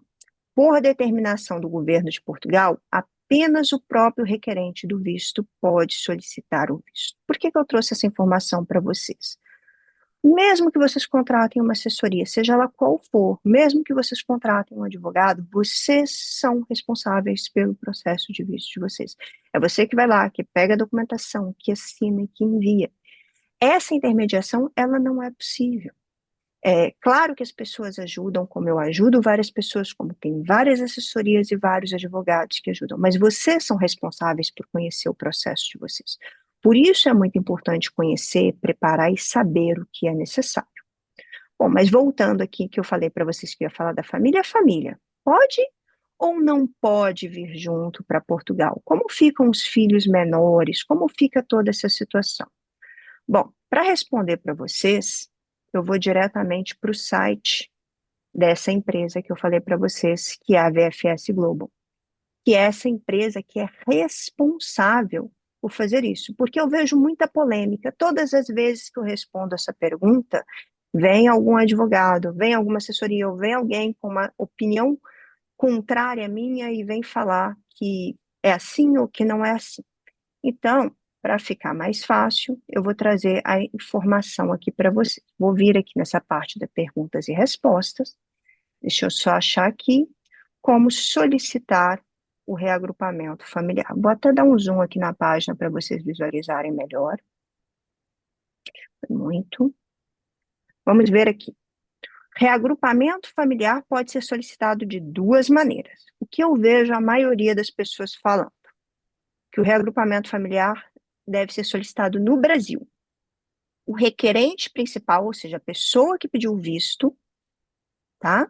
Por determinação do governo de Portugal, apenas o próprio requerente do visto pode solicitar o visto. Por que que eu trouxe essa informação para vocês? Mesmo que vocês contratem uma assessoria, seja ela qual for, mesmo que vocês contratem um advogado, vocês são responsáveis pelo processo de visto de vocês. É você que vai lá, que pega a documentação, que assina e que envia. Essa intermediação, ela não é possível. É claro que as pessoas ajudam, como eu ajudo várias pessoas, como tem várias assessorias e vários advogados que ajudam, mas vocês são responsáveis por conhecer o processo de vocês. Por isso é muito importante conhecer, preparar e saber o que é necessário. Bom, mas voltando aqui, que eu falei para vocês que eu ia falar da família, a família pode ou não pode vir junto para Portugal? Como ficam os filhos menores? Como fica toda essa situação? Bom, para responder para vocês, eu vou diretamente para o site dessa empresa que eu falei para vocês, que é a VFS Global, que é essa empresa que é responsável por fazer isso, porque eu vejo muita polêmica. Todas as vezes que eu respondo essa pergunta, vem algum advogado, vem alguma assessoria, ou vem alguém com uma opinião contrária à minha e vem falar que é assim ou que não é assim. Então, para ficar mais fácil, eu vou trazer a informação aqui para vocês. Vou vir aqui nessa parte de perguntas e respostas. Deixa eu só achar aqui como solicitar o reagrupamento familiar. Vou até dar um zoom aqui na página para vocês visualizarem melhor. Muito. Vamos ver aqui. Reagrupamento familiar pode ser solicitado de duas maneiras. O que eu vejo a maioria das pessoas falando? Que o reagrupamento familiar deve ser solicitado no Brasil. O requerente principal, ou seja, a pessoa que pediu o visto, tá?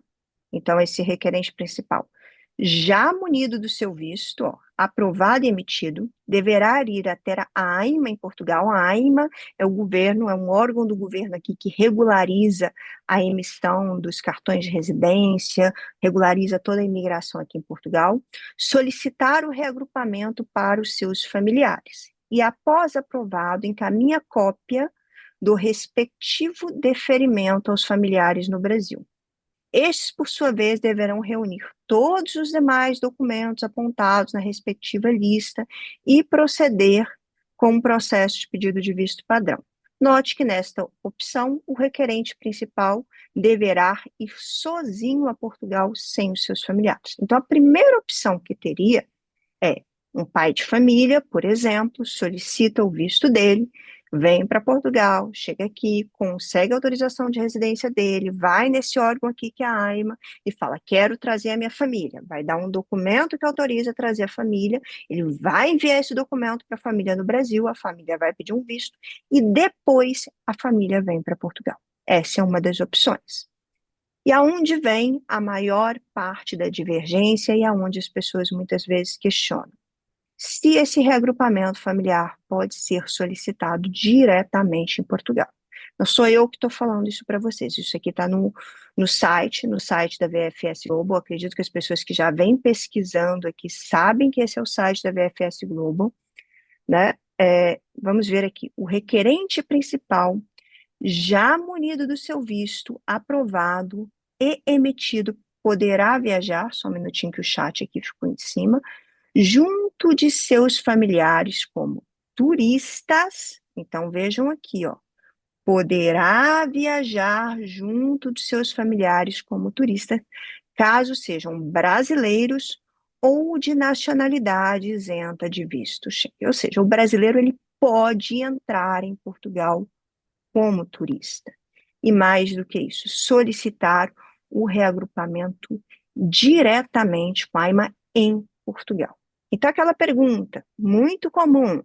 Então, esse requerente principal, já munido do seu visto, ó, aprovado e emitido, deverá ir até a AIMA em Portugal. A AIMA é o governo, é um órgão do governo aqui que regulariza a emissão dos cartões de residência, regulariza toda a imigração aqui em Portugal, solicitar o reagrupamento para os seus familiares. E após aprovado, encaminha cópia do respectivo deferimento aos familiares no Brasil. Estes, por sua vez, deverão reunir todos os demais documentos apontados na respectiva lista e proceder com o processo de pedido de visto padrão. Note que nesta opção, o requerente principal deverá ir sozinho a Portugal sem os seus familiares. Então, a primeira opção que teria é um pai de família, por exemplo, solicita o visto dele, vem para Portugal, chega aqui, consegue a autorização de residência dele, vai nesse órgão aqui que é a AIMA e fala, quero trazer a minha família. Vai dar um documento que autoriza a trazer a família, ele vai enviar esse documento para a família no Brasil, a família vai pedir um visto e depois a família vem para Portugal. Essa é uma das opções. E aonde vem a maior parte da divergência e aonde as pessoas muitas vezes questionam? Se esse reagrupamento familiar pode ser solicitado diretamente em Portugal. Não sou eu que estou falando isso para vocês, isso aqui está no site da VFS Global. Acredito que as pessoas que já vêm pesquisando aqui sabem que esse é o site da VFS Global, né? Vamos ver aqui, o requerente principal, já munido do seu visto, aprovado e emitido, poderá viajar, só um minutinho que o chat aqui ficou em cima, junto de seus familiares como turistas. Então vejam aqui, ó, poderá viajar junto de seus familiares como turista, caso sejam brasileiros ou de nacionalidade isenta de visto Schengen. Ou seja, o brasileiro ele pode entrar em Portugal como turista. E mais do que isso, solicitar o reagrupamento diretamente com a AIMA em Portugal. Então, aquela pergunta muito comum,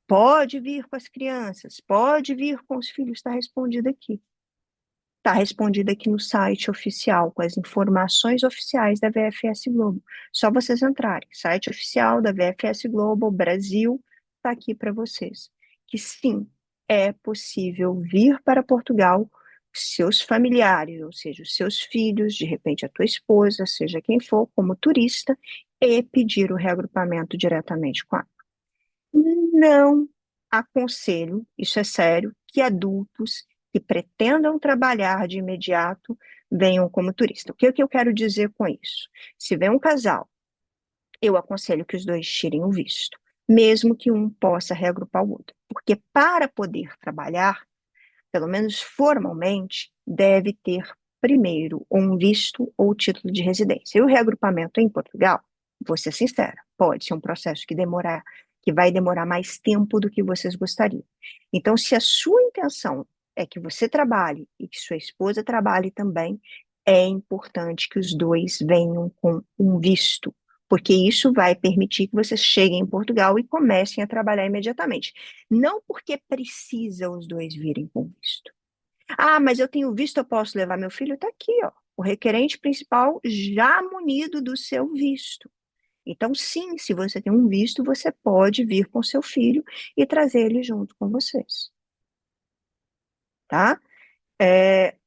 pode vir com as crianças, pode vir com os filhos, está respondida aqui. Está respondida aqui no site oficial, com as informações oficiais da VFS Global. Só vocês entrarem, site oficial da VFS Global Brasil, está aqui para vocês. Que sim, é possível vir para Portugal, seus familiares, ou seja, os seus filhos, de repente a tua esposa, seja quem for, como turista, e pedir o reagrupamento diretamente com a. Não aconselho, isso é sério, que adultos que pretendam trabalhar de imediato venham como turista. O que eu quero dizer com isso? Se vem um casal, eu aconselho que os dois tirem o visto, mesmo que um possa reagrupar o outro. Porque para poder trabalhar, pelo menos formalmente, deve ter primeiro um visto ou título de residência. E o reagrupamento em Portugal, vou ser sincera, pode ser um processo que vai demorar mais tempo do que vocês gostariam. Então, se a sua intenção é que você trabalhe e que sua esposa trabalhe também, é importante que os dois venham com um visto, porque isso vai permitir que vocês cheguem em Portugal e comecem a trabalhar imediatamente. Não porque precisa os dois virem com visto. Ah, mas eu tenho visto, eu posso levar meu filho? Está aqui, ó. O requerente principal já munido do seu visto. Então, sim, se você tem um visto, você pode vir com seu filho e trazer ele junto com vocês. Tá?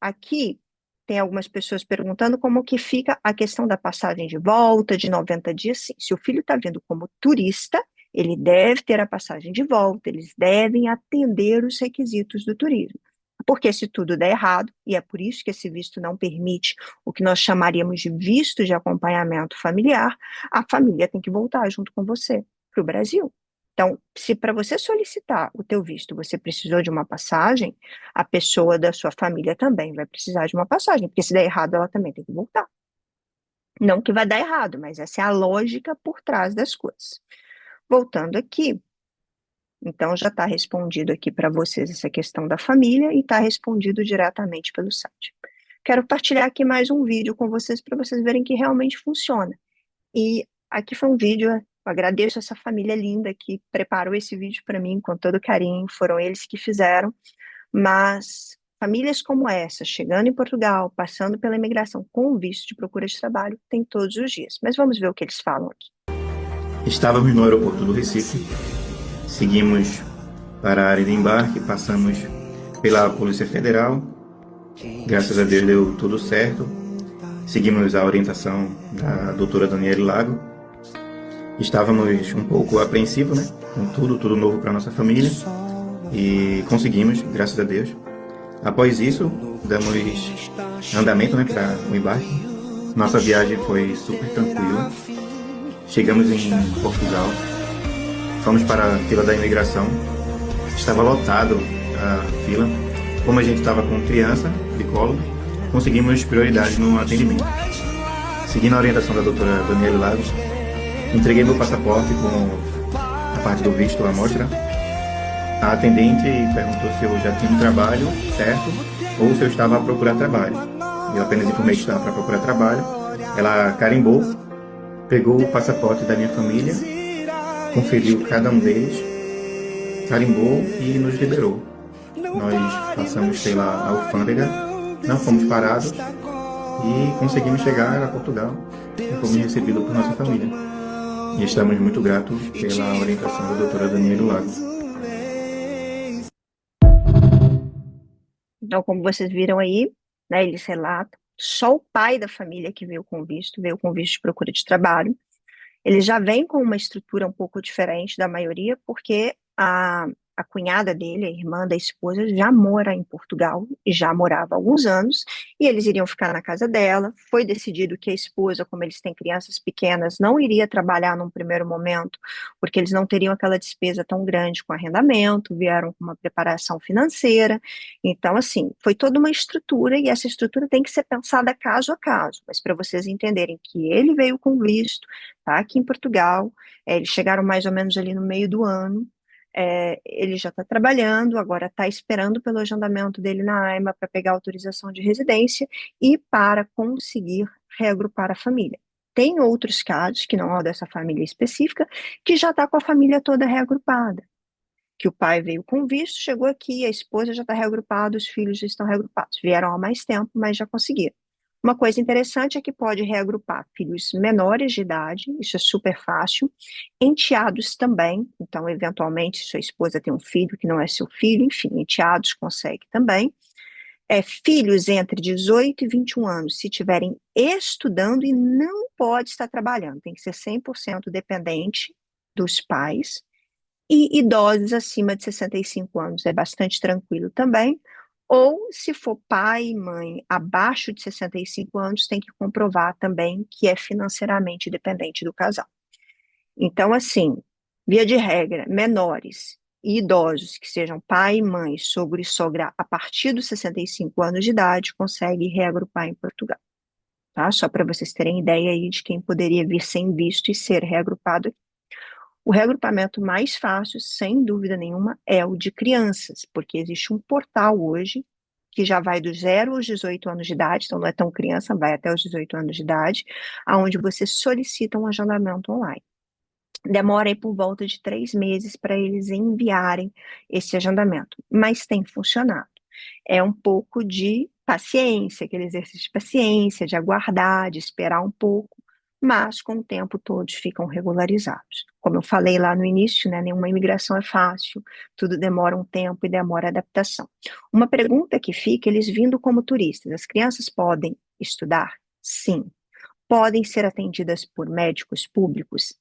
Aqui, tem algumas pessoas perguntando como que fica a questão da passagem de volta, de 90 dias, sim. Se o filho está vindo como turista, ele deve ter a passagem de volta, eles devem atender os requisitos do turismo. Porque se tudo der errado, e é por isso que esse visto não permite o que nós chamaríamos de visto de acompanhamento familiar, a família tem que voltar junto com você para o Brasil. Então, se para você solicitar o teu visto você precisou de uma passagem, a pessoa da sua família também vai precisar de uma passagem, porque se der errado, ela também tem que voltar. Não que vai dar errado, mas essa é a lógica por trás das coisas. Voltando aqui, então já está respondido aqui para vocês essa questão da família e está respondido diretamente pelo site. Quero partilhar aqui mais um vídeo com vocês para vocês verem que realmente funciona. E aqui foi um vídeo, eu agradeço essa família linda que preparou esse vídeo para mim com todo carinho, foram eles que fizeram, mas famílias como essa, chegando em Portugal, passando pela imigração com visto de procura de trabalho, tem todos os dias. Mas vamos ver o que eles falam aqui. Estávamos no aeroporto do Recife, seguimos para a área de embarque, passamos pela Polícia Federal, graças a Deus deu tudo certo, seguimos a orientação da doutora Daniele Lago, estávamos um pouco apreensivos, né, com tudo novo para nossa família, e conseguimos, graças a Deus. Após isso, damos andamento, né, para o embarque. Nossa viagem foi super tranquila. Chegamos em Portugal, fomos para a fila da imigração, estava lotado a fila. Como a gente estava com criança de colo, conseguimos prioridade no atendimento. Seguindo a orientação da doutora Daniele Lagos, entreguei meu passaporte com a parte do visto, a amostra. A atendente perguntou se eu já tinha um trabalho, certo, ou se eu estava a procurar trabalho. Eu apenas informei que estava para procurar trabalho. Ela carimbou, pegou o passaporte da minha família, conferiu cada um deles, carimbou e nos liberou. Nós passamos pela alfândega, não fomos parados e conseguimos chegar a Portugal e fomos recebidos por nossa família. E estamos muito gratos pela orientação da doutora Daniela Lago. Então, como vocês viram aí, né, eles relatam, só o pai da família que veio com visto de procura de trabalho. Ele já vem com uma estrutura um pouco diferente da maioria, porque a cunhada dele, a irmã da esposa, já mora em Portugal e já morava há alguns anos, e eles iriam ficar na casa dela. Foi decidido que a esposa, como eles têm crianças pequenas, não iria trabalhar num primeiro momento, porque eles não teriam aquela despesa tão grande com arrendamento, vieram com uma preparação financeira. Então, assim, foi toda uma estrutura, e essa estrutura tem que ser pensada caso a caso. Mas para vocês entenderem que ele veio com visto, está aqui em Portugal, eles chegaram mais ou menos ali no meio do ano. Ele já está trabalhando, agora está esperando pelo agendamento dele na AIMA para pegar autorização de residência e para conseguir reagrupar a família. Tem outros casos, que não é dessa família específica, que já está com a família toda reagrupada. Que o pai veio com visto, chegou aqui, a esposa já está reagrupada, os filhos já estão reagrupados. Vieram há mais tempo, mas já conseguiram. Uma coisa interessante é que pode reagrupar filhos menores de idade, isso é super fácil, enteados também, então, eventualmente, sua esposa tem um filho que não é seu filho, enfim, enteados consegue também. Filhos entre 18 e 21 anos, se estiverem estudando e não pode estar trabalhando, tem que ser 100% dependente dos pais. E idosos acima de 65 anos, é bastante tranquilo também. Ou, se for pai e mãe abaixo de 65 anos, tem que comprovar também que é financeiramente dependente do casal. Então, assim, via de regra, menores e idosos que sejam pai, mãe, sogro e sogra a partir dos 65 anos de idade conseguem reagrupar em Portugal. Tá? Só para vocês terem ideia aí de quem poderia vir sem visto e ser reagrupado aqui. O reagrupamento mais fácil, sem dúvida nenhuma, é o de crianças, porque existe um portal hoje que já vai do 0 aos 18 anos de idade, então não é tão criança, vai até os 18 anos de idade, onde você solicita um agendamento online. Demora aí por volta de 3 meses para eles enviarem esse agendamento, mas tem funcionado. É um pouco de paciência, aquele exercício de paciência, de aguardar, de esperar um pouco, mas com o tempo todos ficam regularizados. Como eu falei lá no início, né, nenhuma imigração é fácil, tudo demora um tempo e demora adaptação. Uma pergunta que fica, eles vindo como turistas, as crianças podem estudar? Sim. Podem ser atendidas por médicos públicos?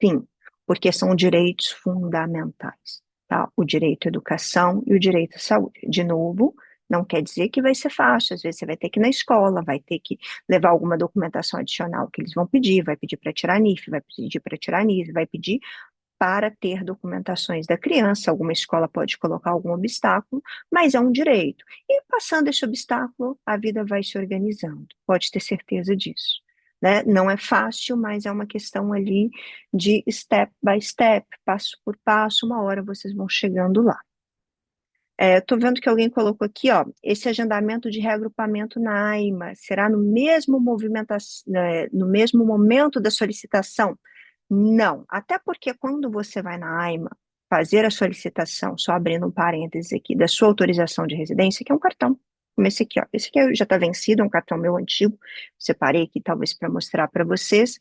Sim, porque são direitos fundamentais, tá? O direito à educação e o direito à saúde. De novo, não quer dizer que vai ser fácil, às vezes você vai ter que ir na escola, vai ter que levar alguma documentação adicional que eles vão pedir, vai pedir para tirar NIF, vai pedir para tirar NIS, vai pedir para ter documentações da criança, alguma escola pode colocar algum obstáculo, mas é um direito. E passando esse obstáculo, a vida vai se organizando, pode ter certeza disso. Né? Não é fácil, mas é uma questão ali de step by step, passo por passo, uma hora vocês vão chegando lá. Estou vendo que alguém colocou aqui, ó, esse agendamento de reagrupamento na AIMA será no mesmo no mesmo momento da solicitação? Não, até porque quando você vai na AIMA fazer a solicitação, só abrindo um parênteses aqui, da sua autorização de residência, que é um cartão, como esse aqui já está vencido, é um cartão meu antigo, separei aqui talvez para mostrar para vocês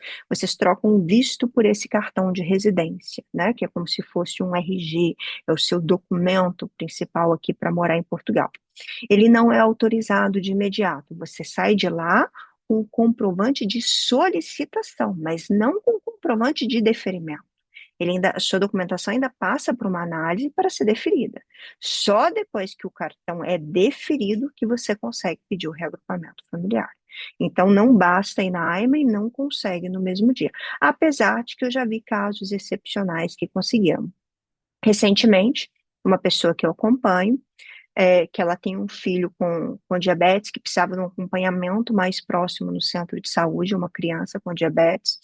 trocam um visto por esse cartão de residência, né, que é como se fosse um RG, é o seu documento principal aqui para morar em Portugal. Ele não é autorizado de imediato, você sai de lá com comprovante de solicitação, mas não com comprovante de deferimento. A sua documentação ainda passa por uma análise para ser deferida. Só depois que o cartão é deferido que você consegue pedir o reagrupamento familiar. Então, não basta ir na AIMA e não consegue no mesmo dia. Apesar de que eu já vi casos excepcionais que conseguiram. Recentemente, uma pessoa que eu acompanho, que ela tem um filho com diabetes, que precisava de um acompanhamento mais próximo no centro de saúde, uma criança com diabetes.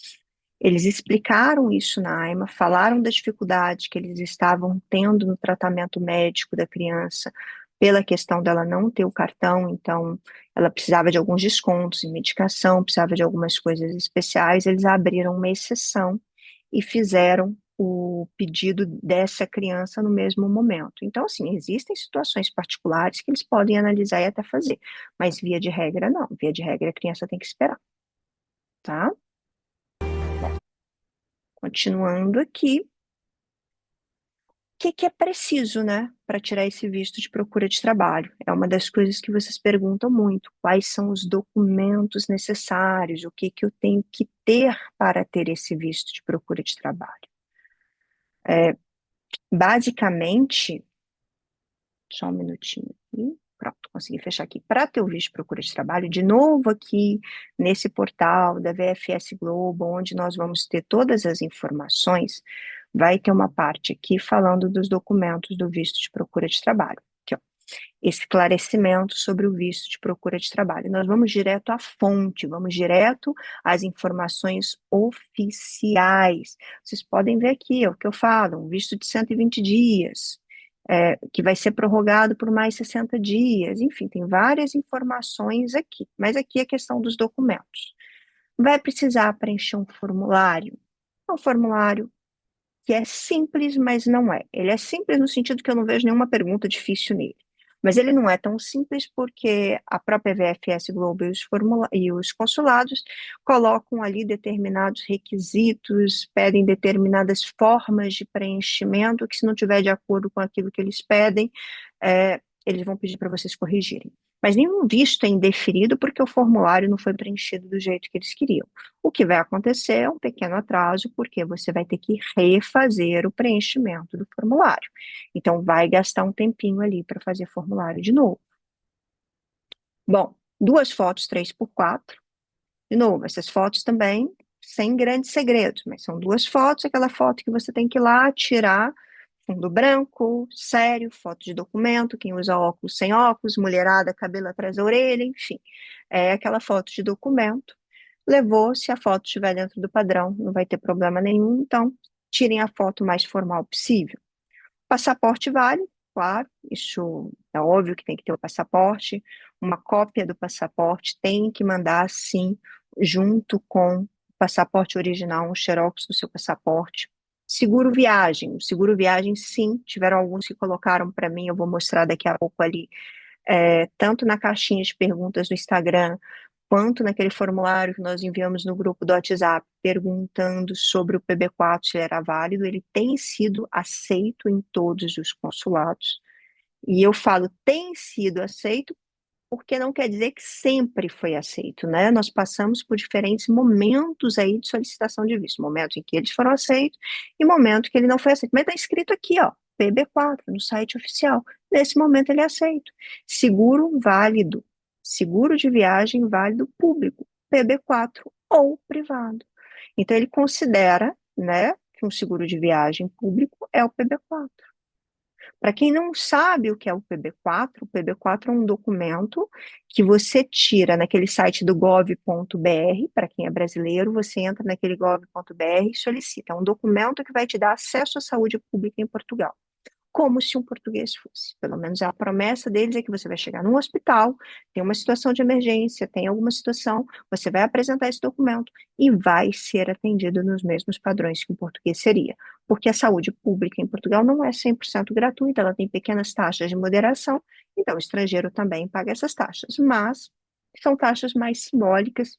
Eles explicaram isso na AIMA, falaram da dificuldade que eles estavam tendo no tratamento médico da criança, pela questão dela não ter o cartão, então ela precisava de alguns descontos em medicação, precisava de algumas coisas especiais. Eles abriram uma exceção e fizeram o pedido dessa criança no mesmo momento. Então, assim, existem situações particulares que eles podem analisar e até fazer, mas via de regra, não. Via de regra, a criança tem que esperar, tá? Continuando aqui, o que é preciso, né, para tirar esse visto de procura de trabalho? É uma das coisas que vocês perguntam muito. Quais são os documentos necessários? O que eu tenho que ter para ter esse visto de procura de trabalho? Basicamente, só um minutinho aqui. Pronto, consegui fechar aqui. Para ter o visto de procura de trabalho, de novo aqui nesse portal da VFS Globo, onde nós vamos ter todas as informações, vai ter uma parte aqui falando dos documentos do visto de procura de trabalho. Aqui, ó, esclarecimento sobre o visto de procura de trabalho. Nós vamos direto à fonte, vamos direto às informações oficiais. Vocês podem ver aqui, ó, o que eu falo, um visto de 120 dias, que vai ser prorrogado por mais 60 dias, enfim, tem várias informações aqui, mas aqui é a questão dos documentos. Vai precisar preencher um formulário que é simples, mas não é. Ele é simples no sentido que eu não vejo nenhuma pergunta difícil nele. Mas ele não é tão simples porque a própria VFS Global e os consulados colocam ali determinados requisitos, pedem determinadas formas de preenchimento, que se não tiver de acordo com aquilo que eles pedem, eles vão pedir para vocês corrigirem. Mas nenhum visto é indeferido porque o formulário não foi preenchido do jeito que eles queriam. O que vai acontecer é um pequeno atraso, porque você vai ter que refazer o preenchimento do formulário. Então, vai gastar um tempinho ali para fazer formulário de novo. Bom, 2 fotos 3x4. De novo, essas fotos também sem grandes segredos, mas são 2 fotos, aquela foto que você tem que ir lá tirar, fundo branco, sério, foto de documento, quem usa óculos sem óculos, mulherada, cabelo atrás da orelha, enfim. É aquela foto de documento. Levou, se a foto estiver dentro do padrão, não vai ter problema nenhum, então tirem a foto mais formal possível. Passaporte vale, claro, isso é óbvio que tem que ter o passaporte, uma cópia do passaporte tem que mandar, sim, junto com o passaporte original, um xerox do seu passaporte. Seguro viagem, o seguro viagem, sim, tiveram alguns que colocaram para mim, eu vou mostrar daqui a pouco ali, tanto na caixinha de perguntas do Instagram, quanto naquele formulário que nós enviamos no grupo do WhatsApp, perguntando sobre o PB4, se ele era válido, ele tem sido aceito em todos os consulados. E eu falo tem sido aceito porque não quer dizer que sempre foi aceito, né? Nós passamos por diferentes momentos aí de solicitação de visto, momento em que eles foram aceitos e momento que ele não foi aceito. Mas está escrito aqui, ó, PB4, no site oficial. Nesse momento ele é aceito. Seguro válido, seguro de viagem válido público, PB4 ou privado. Então ele considera, né, que um seguro de viagem público é o PB4. Para quem não sabe o que é o PB4 é um documento que você tira naquele site do gov.br, para quem é brasileiro, você entra naquele gov.br e solicita. É um documento que vai te dar acesso à saúde pública em Portugal, como se um português fosse. Pelo menos a promessa deles é que você vai chegar num hospital, tem uma situação de emergência, tem alguma situação, você vai apresentar esse documento e vai ser atendido nos mesmos padrões que um português seria. Porque a saúde pública em Portugal não é 100% gratuita, ela tem pequenas taxas de moderação, então o estrangeiro também paga essas taxas, mas são taxas mais simbólicas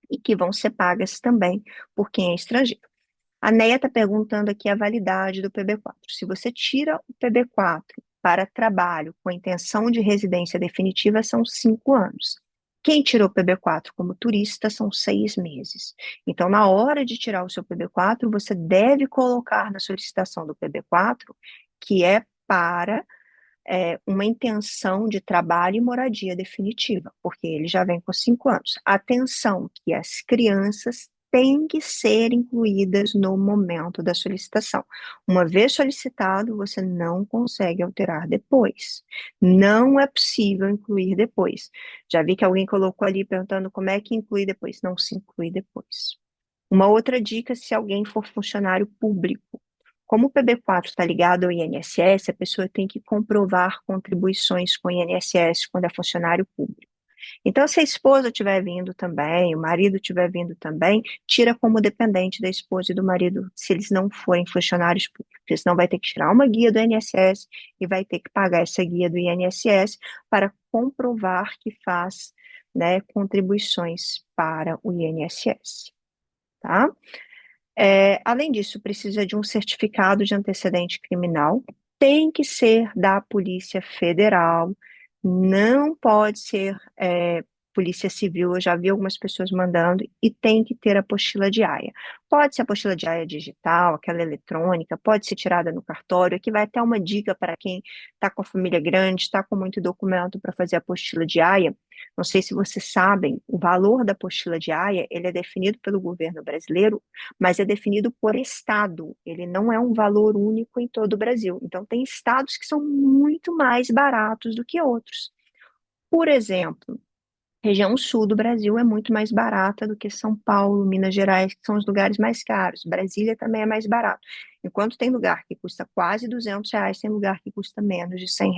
e que vão ser pagas também por quem é estrangeiro. A Neia está perguntando aqui a validade do PB4. Se você tira o PB4 para trabalho com a intenção de residência definitiva, são 5 anos. Quem tirou o PB4 como turista são 6 meses. Então, na hora de tirar o seu PB4, você deve colocar na solicitação do PB4 que é para uma intenção de trabalho e moradia definitiva, porque ele já vem com 5 anos. Atenção, que as crianças têm que ser incluídas no momento da solicitação. Uma vez solicitado, você não consegue alterar depois. Não é possível incluir depois. Já vi que alguém colocou ali perguntando como é que inclui depois. Não se inclui depois. Uma outra dica, se alguém for funcionário público, como o PB4 está ligado ao INSS, a pessoa tem que comprovar contribuições com o INSS quando é funcionário público. Então, se a esposa estiver vindo também, o marido estiver vindo também, tira como dependente da esposa e do marido, se eles não forem funcionários públicos. Porque senão vai ter que tirar uma guia do INSS e vai ter que pagar essa guia do INSS para comprovar que faz, né, contribuições para o INSS. Tá? Além disso, precisa de um certificado de antecedente criminal, tem que ser da Polícia Federal, não pode ser Polícia Civil, eu já vi algumas pessoas mandando, e tem que ter apostila de AIA. Pode ser apostila de AIA digital, aquela eletrônica, pode ser tirada no cartório, aqui vai até uma dica para quem está com a família grande, está com muito documento para fazer a apostila de AIA. Não sei se vocês sabem, o valor da apostila de AIA, ele é definido pelo governo brasileiro, mas é definido por estado, ele não é um valor único em todo o Brasil. Então, tem estados que são muito mais baratos do que outros. Por exemplo, região sul do Brasil é muito mais barata do que São Paulo, Minas Gerais, que são os lugares mais caros. Brasília também é mais barato. Enquanto tem lugar que custa quase R$ 200, tem lugar que custa menos de R$ 100.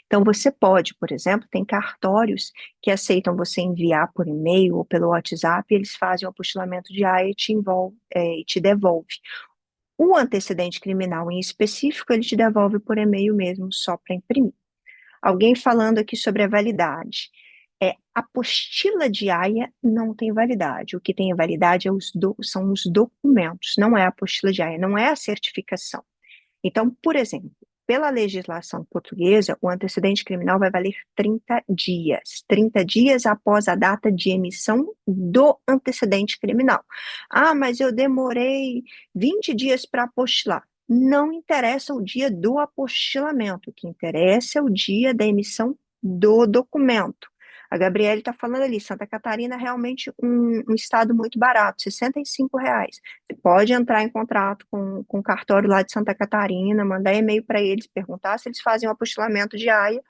Então, você pode, por exemplo, tem cartórios que aceitam você enviar por e-mail ou pelo WhatsApp, e eles fazem o apostilamento de AIA e te devolve. O antecedente criminal em específico, ele te devolve por e-mail mesmo, só para imprimir. Alguém falando aqui sobre a validade. A apostila de AIA não tem validade. O que tem validade são os documentos, não é a apostila de AIA, não é a certificação. Então, por exemplo, pela legislação portuguesa, o antecedente criminal vai valer 30 dias. 30 dias após a data de emissão do antecedente criminal. Ah, mas eu demorei 20 dias para apostilar. Não interessa o dia do apostilamento, o que interessa é o dia da emissão do documento. A Gabriele está falando ali, Santa Catarina é realmente um estado muito barato, R$ 65. Você pode entrar em contrato com o cartório lá de Santa Catarina, mandar e-mail para eles, perguntar se eles fazem o apostilamento de AIA,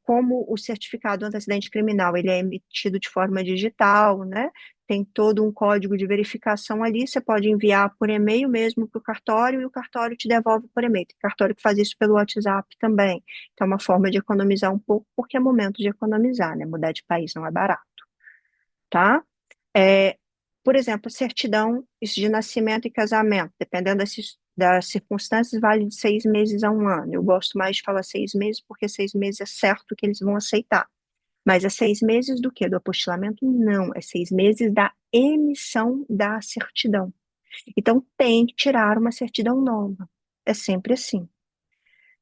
como o certificado do antecedente criminal, ele é emitido de forma digital, né? Tem todo um código de verificação ali, você pode enviar por e-mail mesmo para o cartório e o cartório te devolve por e-mail. Tem cartório que faz isso pelo WhatsApp também. Então, é uma forma de economizar um pouco, porque é momento de economizar, né? Mudar de país não é barato, tá? Por exemplo, certidão de nascimento e casamento, dependendo das circunstâncias, vale de 6 meses a 1 ano. Eu gosto mais de falar 6 meses, porque 6 meses é certo que eles vão aceitar. Mas é 6 meses do quê? Do apostilamento? Não, é 6 meses da emissão da certidão. Então, tem que tirar uma certidão nova. É sempre assim.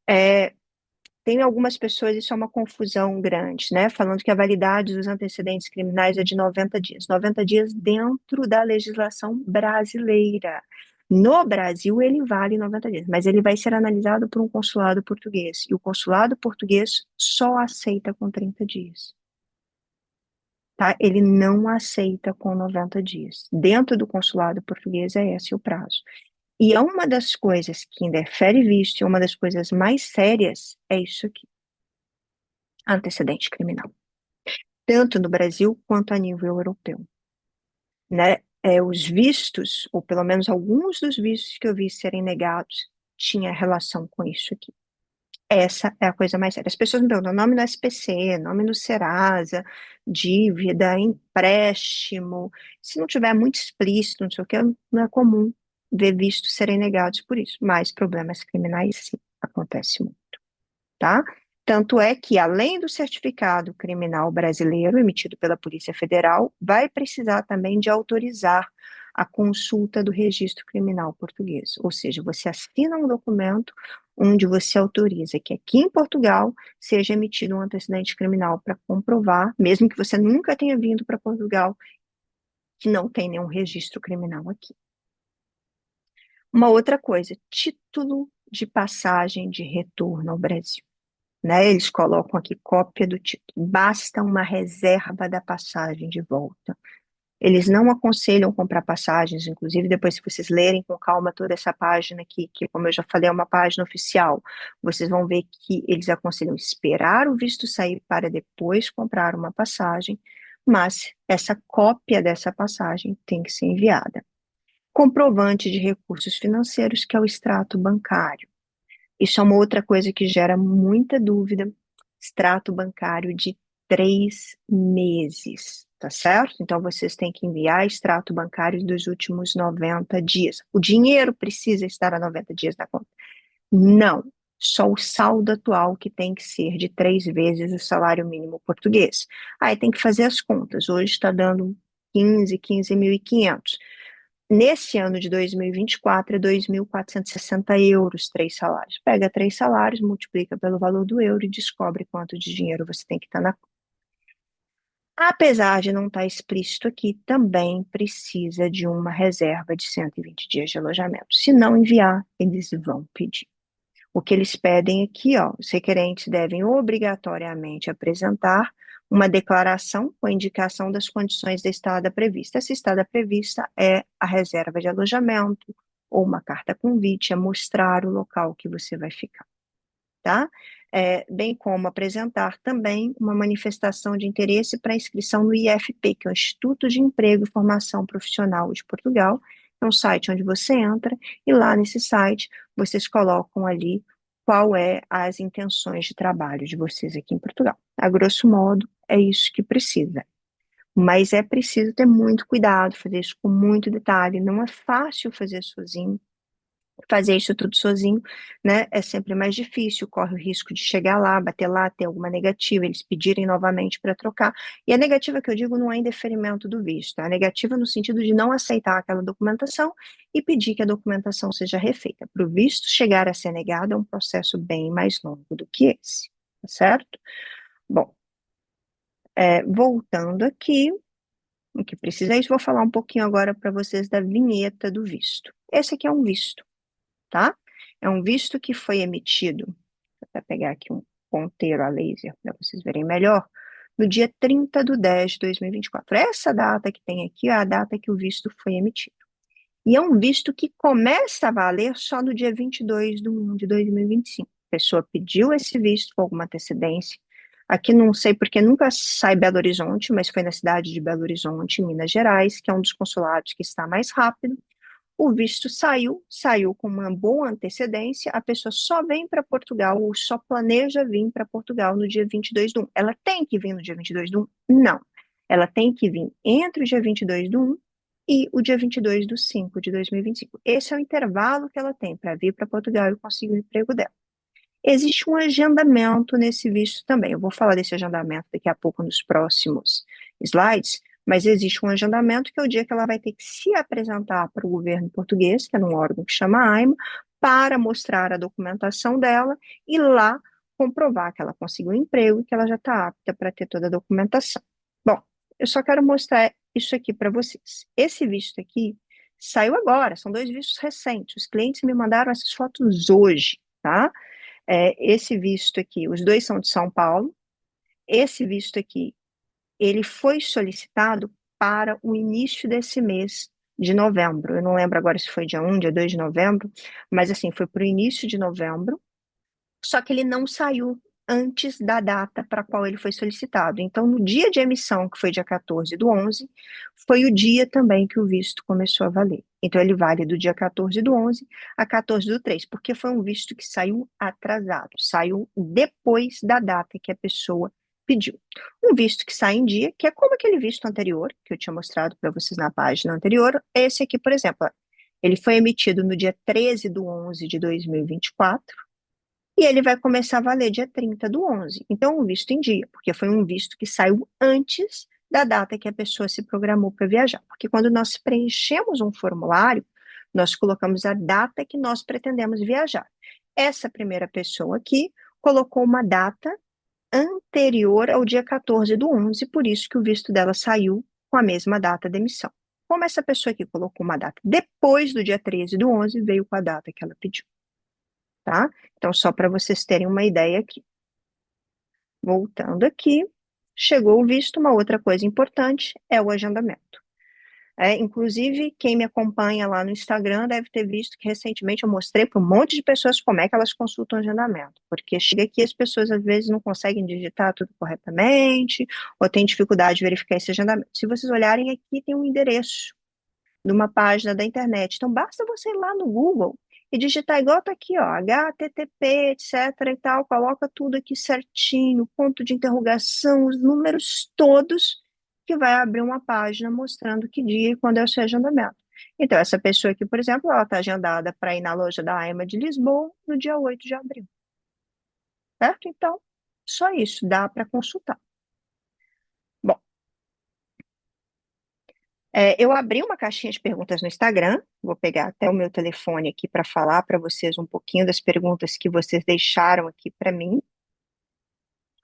É, tem algumas pessoas, isso é uma confusão grande, né? Falando que a validade dos antecedentes criminais é de 90 dias. 90 dias dentro da legislação brasileira. No Brasil, ele vale 90 dias, mas ele vai ser analisado por um consulado português. E o consulado português só aceita com 30 dias. Tá? Ele não aceita com 90 dias. Dentro do consulado português é esse o prazo. E é uma das coisas que indefere visto, e uma das coisas mais sérias é isso aqui, antecedente criminal. Tanto no Brasil quanto a nível europeu. Né? Os vistos, ou pelo menos alguns dos vistos que eu vi serem negados, tinha relação com isso aqui. Essa é a coisa mais séria. As pessoas me perguntam nome no SPC, nome no Serasa, dívida, empréstimo. Se não tiver muito explícito, não sei o que, não é comum ver vistos serem negados por isso. Mas problemas criminais, sim, acontece muito, tá? Tanto é que, além do certificado criminal brasileiro emitido pela Polícia Federal, vai precisar também de autorizar a consulta do registro criminal português. Ou seja, você assina um documento onde você autoriza que aqui em Portugal seja emitido um antecedente criminal para comprovar, mesmo que você nunca tenha vindo para Portugal, que não tem nenhum registro criminal aqui. Uma outra coisa, título de passagem de retorno ao Brasil. Né? Eles colocam aqui cópia do título. Basta uma reserva da passagem de volta. Eles não aconselham comprar passagens, inclusive depois se vocês lerem com calma toda essa página aqui, que como eu já falei é uma página oficial, vocês vão ver que eles aconselham esperar o visto sair para depois comprar uma passagem, mas essa cópia dessa passagem tem que ser enviada. Comprovante de recursos financeiros, que é o extrato bancário. Isso é uma outra coisa que gera muita dúvida. Extrato bancário de 3 meses, tá certo? Então, vocês têm que enviar extrato bancário dos últimos 90 dias. O dinheiro precisa estar a 90 dias na conta? Não. Só o saldo atual que tem que ser de 3 vezes o salário mínimo português. Aí tem que fazer as contas. Hoje está dando 15.500. Nesse ano de 2024, é 2.460 euros, 3 salários. Pega 3 salários, multiplica pelo valor do euro e descobre quanto de dinheiro você tem que estar na conta. Apesar de não estar explícito aqui, também precisa de uma reserva de 120 dias de alojamento. Se não enviar, eles vão pedir. O que eles pedem aqui, ó, os requerentes devem obrigatoriamente apresentar uma declaração com a indicação das condições da estada prevista. Essa estada prevista é a reserva de alojamento ou uma carta convite, é mostrar o local que você vai ficar, tá? Bem como apresentar também uma manifestação de interesse para inscrição no IFP, que é o Instituto de Emprego e Formação Profissional de Portugal. É um site onde você entra e lá nesse site vocês colocam ali qual é as intenções de trabalho de vocês aqui em Portugal. A grosso modo, é isso que precisa. Mas é preciso ter muito cuidado, fazer isso com muito detalhe. Não é fácil fazer sozinho. Fazer isso tudo sozinho, né, é sempre mais difícil, corre o risco de chegar lá, bater lá, ter alguma negativa, eles pedirem novamente para trocar. E a negativa que eu digo não é indeferimento do visto, a negativa no sentido de não aceitar aquela documentação e pedir que a documentação seja refeita. Para o visto chegar a ser negado é um processo bem mais longo do que esse, tá certo? Bom, voltando aqui, o que precisa é isso, vou falar um pouquinho agora para vocês da vinheta do visto. Esse aqui é um visto, tá? É um visto que foi emitido, vou pegar aqui um ponteiro a laser para vocês verem melhor, no dia 30/10/2024. Essa data que tem aqui é a data que o visto foi emitido. E é um visto que começa a valer só no dia 22/1/2025. A pessoa pediu esse visto com alguma antecedência. Aqui não sei porque nunca sai Belo Horizonte, mas foi na cidade de Belo Horizonte, Minas Gerais, que é um dos consulados que está mais rápido. O visto saiu com uma boa antecedência, a pessoa só vem para Portugal ou só planeja vir para Portugal no dia 22/1. Ela tem que vir no dia 22/1? Não. Ela tem que vir entre o dia 22/1 e o dia 22/5/2025. Esse é o intervalo que ela tem para vir para Portugal e conseguir o emprego dela. Existe um agendamento nesse visto também. Eu vou falar desse agendamento daqui a pouco nos próximos slides, mas existe um agendamento que é o dia que ela vai ter que se apresentar para o governo português, que é num órgão que chama AIMA, para mostrar a documentação dela e lá comprovar que ela conseguiu um emprego e que ela já está apta para ter toda a documentação. Bom, eu só quero mostrar isso aqui para vocês. Esse visto aqui saiu agora, são 2 vistos recentes. Os clientes me mandaram essas fotos hoje, tá? Esse visto aqui, os 2 são de São Paulo. Esse visto aqui, ele foi solicitado para o início desse mês de novembro. Eu não lembro agora se foi dia 1, dia 2 de novembro, mas assim, foi para o início de novembro, só que ele não saiu antes da data para a qual ele foi solicitado. Então, no dia de emissão, que foi dia 14/11, foi o dia também que o visto começou a valer. Então, ele vale do dia 14/11 a 14/3, porque foi um visto que saiu atrasado, saiu depois da data que a pessoa pediu. Um visto que sai em dia, que é como aquele visto anterior, que eu tinha mostrado para vocês na página anterior, esse aqui, por exemplo, ele foi emitido no dia 13/11 de 2024, e ele vai começar a valer dia 30/11. Então, um visto em dia, porque foi um visto que saiu antes da data que a pessoa se programou para viajar. Porque quando nós preenchemos um formulário, nós colocamos a data que nós pretendemos viajar. Essa primeira pessoa aqui colocou uma data anterior ao dia 14/11, por isso que o visto dela saiu com a mesma data de emissão. Como essa pessoa aqui colocou uma data depois do dia 13/11, veio com a data que ela pediu. Tá? Então, só para vocês terem uma ideia aqui. Voltando aqui, chegou o visto, uma outra coisa importante é o agendamento. Inclusive, quem me acompanha lá no Instagram deve ter visto que recentemente eu mostrei para um monte de pessoas como é que elas consultam agendamento, porque chega aqui as pessoas às vezes não conseguem digitar tudo corretamente, ou têm dificuldade de verificar esse agendamento. Se vocês olharem aqui, tem um endereço numa página da internet. Então, basta você ir lá no Google e digitar igual tá aqui, ó, HTTP, etc e tal, coloca tudo aqui certinho, ponto de interrogação, os números todos, que vai abrir uma página mostrando que dia e quando é o seu agendamento. Então, essa pessoa aqui, por exemplo, ela está agendada para ir na loja da AIMA de Lisboa no dia 8 de abril. Certo? Então, só isso, dá para consultar. Bom, eu abri uma caixinha de perguntas no Instagram, vou pegar até o meu telefone aqui para falar para vocês um pouquinho das perguntas que vocês deixaram aqui para mim,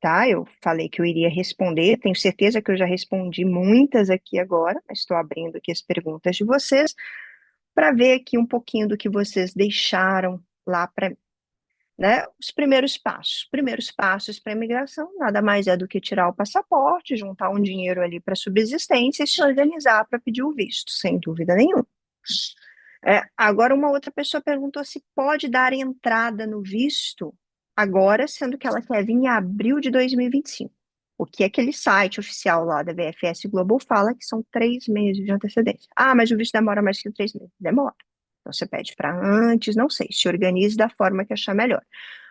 tá? Eu falei que eu iria responder, tenho certeza que eu já respondi muitas aqui agora, mas estou abrindo aqui as perguntas de vocês para ver aqui um pouquinho do que vocês deixaram lá para mim. Né? Os primeiros passos para a imigração nada mais é do que tirar o passaporte, juntar um dinheiro ali para subsistência e se organizar para pedir o visto, sem dúvida nenhuma. Agora, uma outra pessoa perguntou se pode dar entrada no visto agora, sendo que ela quer vir em abril de 2025. O que aquele site oficial lá da VFS Global fala que são 3 meses de antecedência. Ah, mas o visto demora mais que 3 meses. Demora. Então, você pede para antes, não sei, se organize da forma que achar melhor.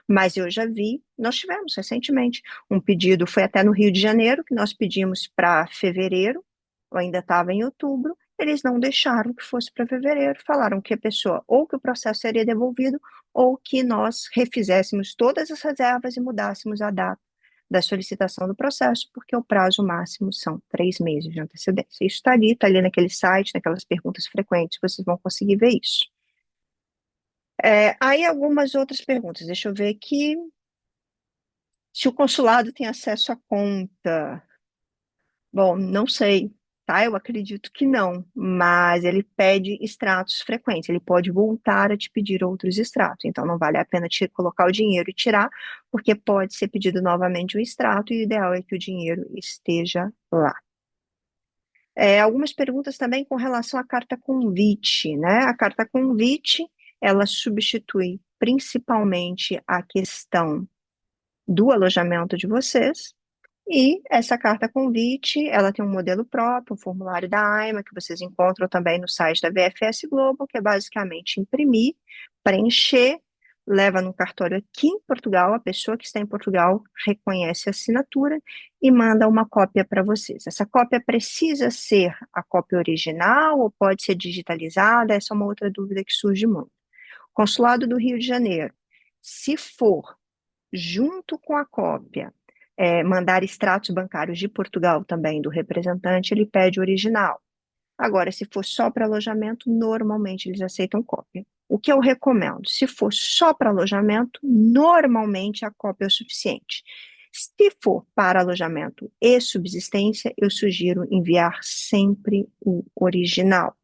Mas eu já vi, nós tivemos recentemente um pedido, foi até no Rio de Janeiro, que nós pedimos para fevereiro, ou ainda estava em outubro, eles não deixaram que fosse para fevereiro, falaram que a pessoa, ou que o processo seria devolvido, ou que nós refizéssemos todas as reservas e mudássemos a data da solicitação do processo, porque o prazo máximo são 3 meses de antecedência. Isso está ali naquele site, naquelas perguntas frequentes, vocês vão conseguir ver isso. Aí algumas outras perguntas, deixa eu ver aqui. Se o consulado tem acesso à conta? Bom, não sei, tá? Eu acredito que não, mas ele pede extratos frequentes, ele pode voltar a te pedir outros extratos, então não vale a pena te colocar o dinheiro e tirar, porque pode ser pedido novamente um extrato e o ideal é que o dinheiro esteja lá. Algumas perguntas também com relação à carta convite, né? A carta convite, ela substitui principalmente a questão do alojamento de vocês, e essa carta convite, ela tem um modelo próprio, um formulário da AIMA, que vocês encontram também no site da VFS Global, que é basicamente imprimir, preencher, leva no cartório aqui em Portugal, a pessoa que está em Portugal reconhece a assinatura e manda uma cópia para vocês. Essa cópia precisa ser a cópia original ou pode ser digitalizada? Essa é uma outra dúvida que surge muito. Consulado do Rio de Janeiro, se for junto com a cópia, mandar extratos bancários de Portugal também do representante, ele pede o original. Agora, se for só para alojamento, normalmente eles aceitam cópia. O que eu recomendo? Se for só para alojamento, normalmente a cópia é o suficiente. Se for para alojamento e subsistência, eu sugiro enviar sempre o original.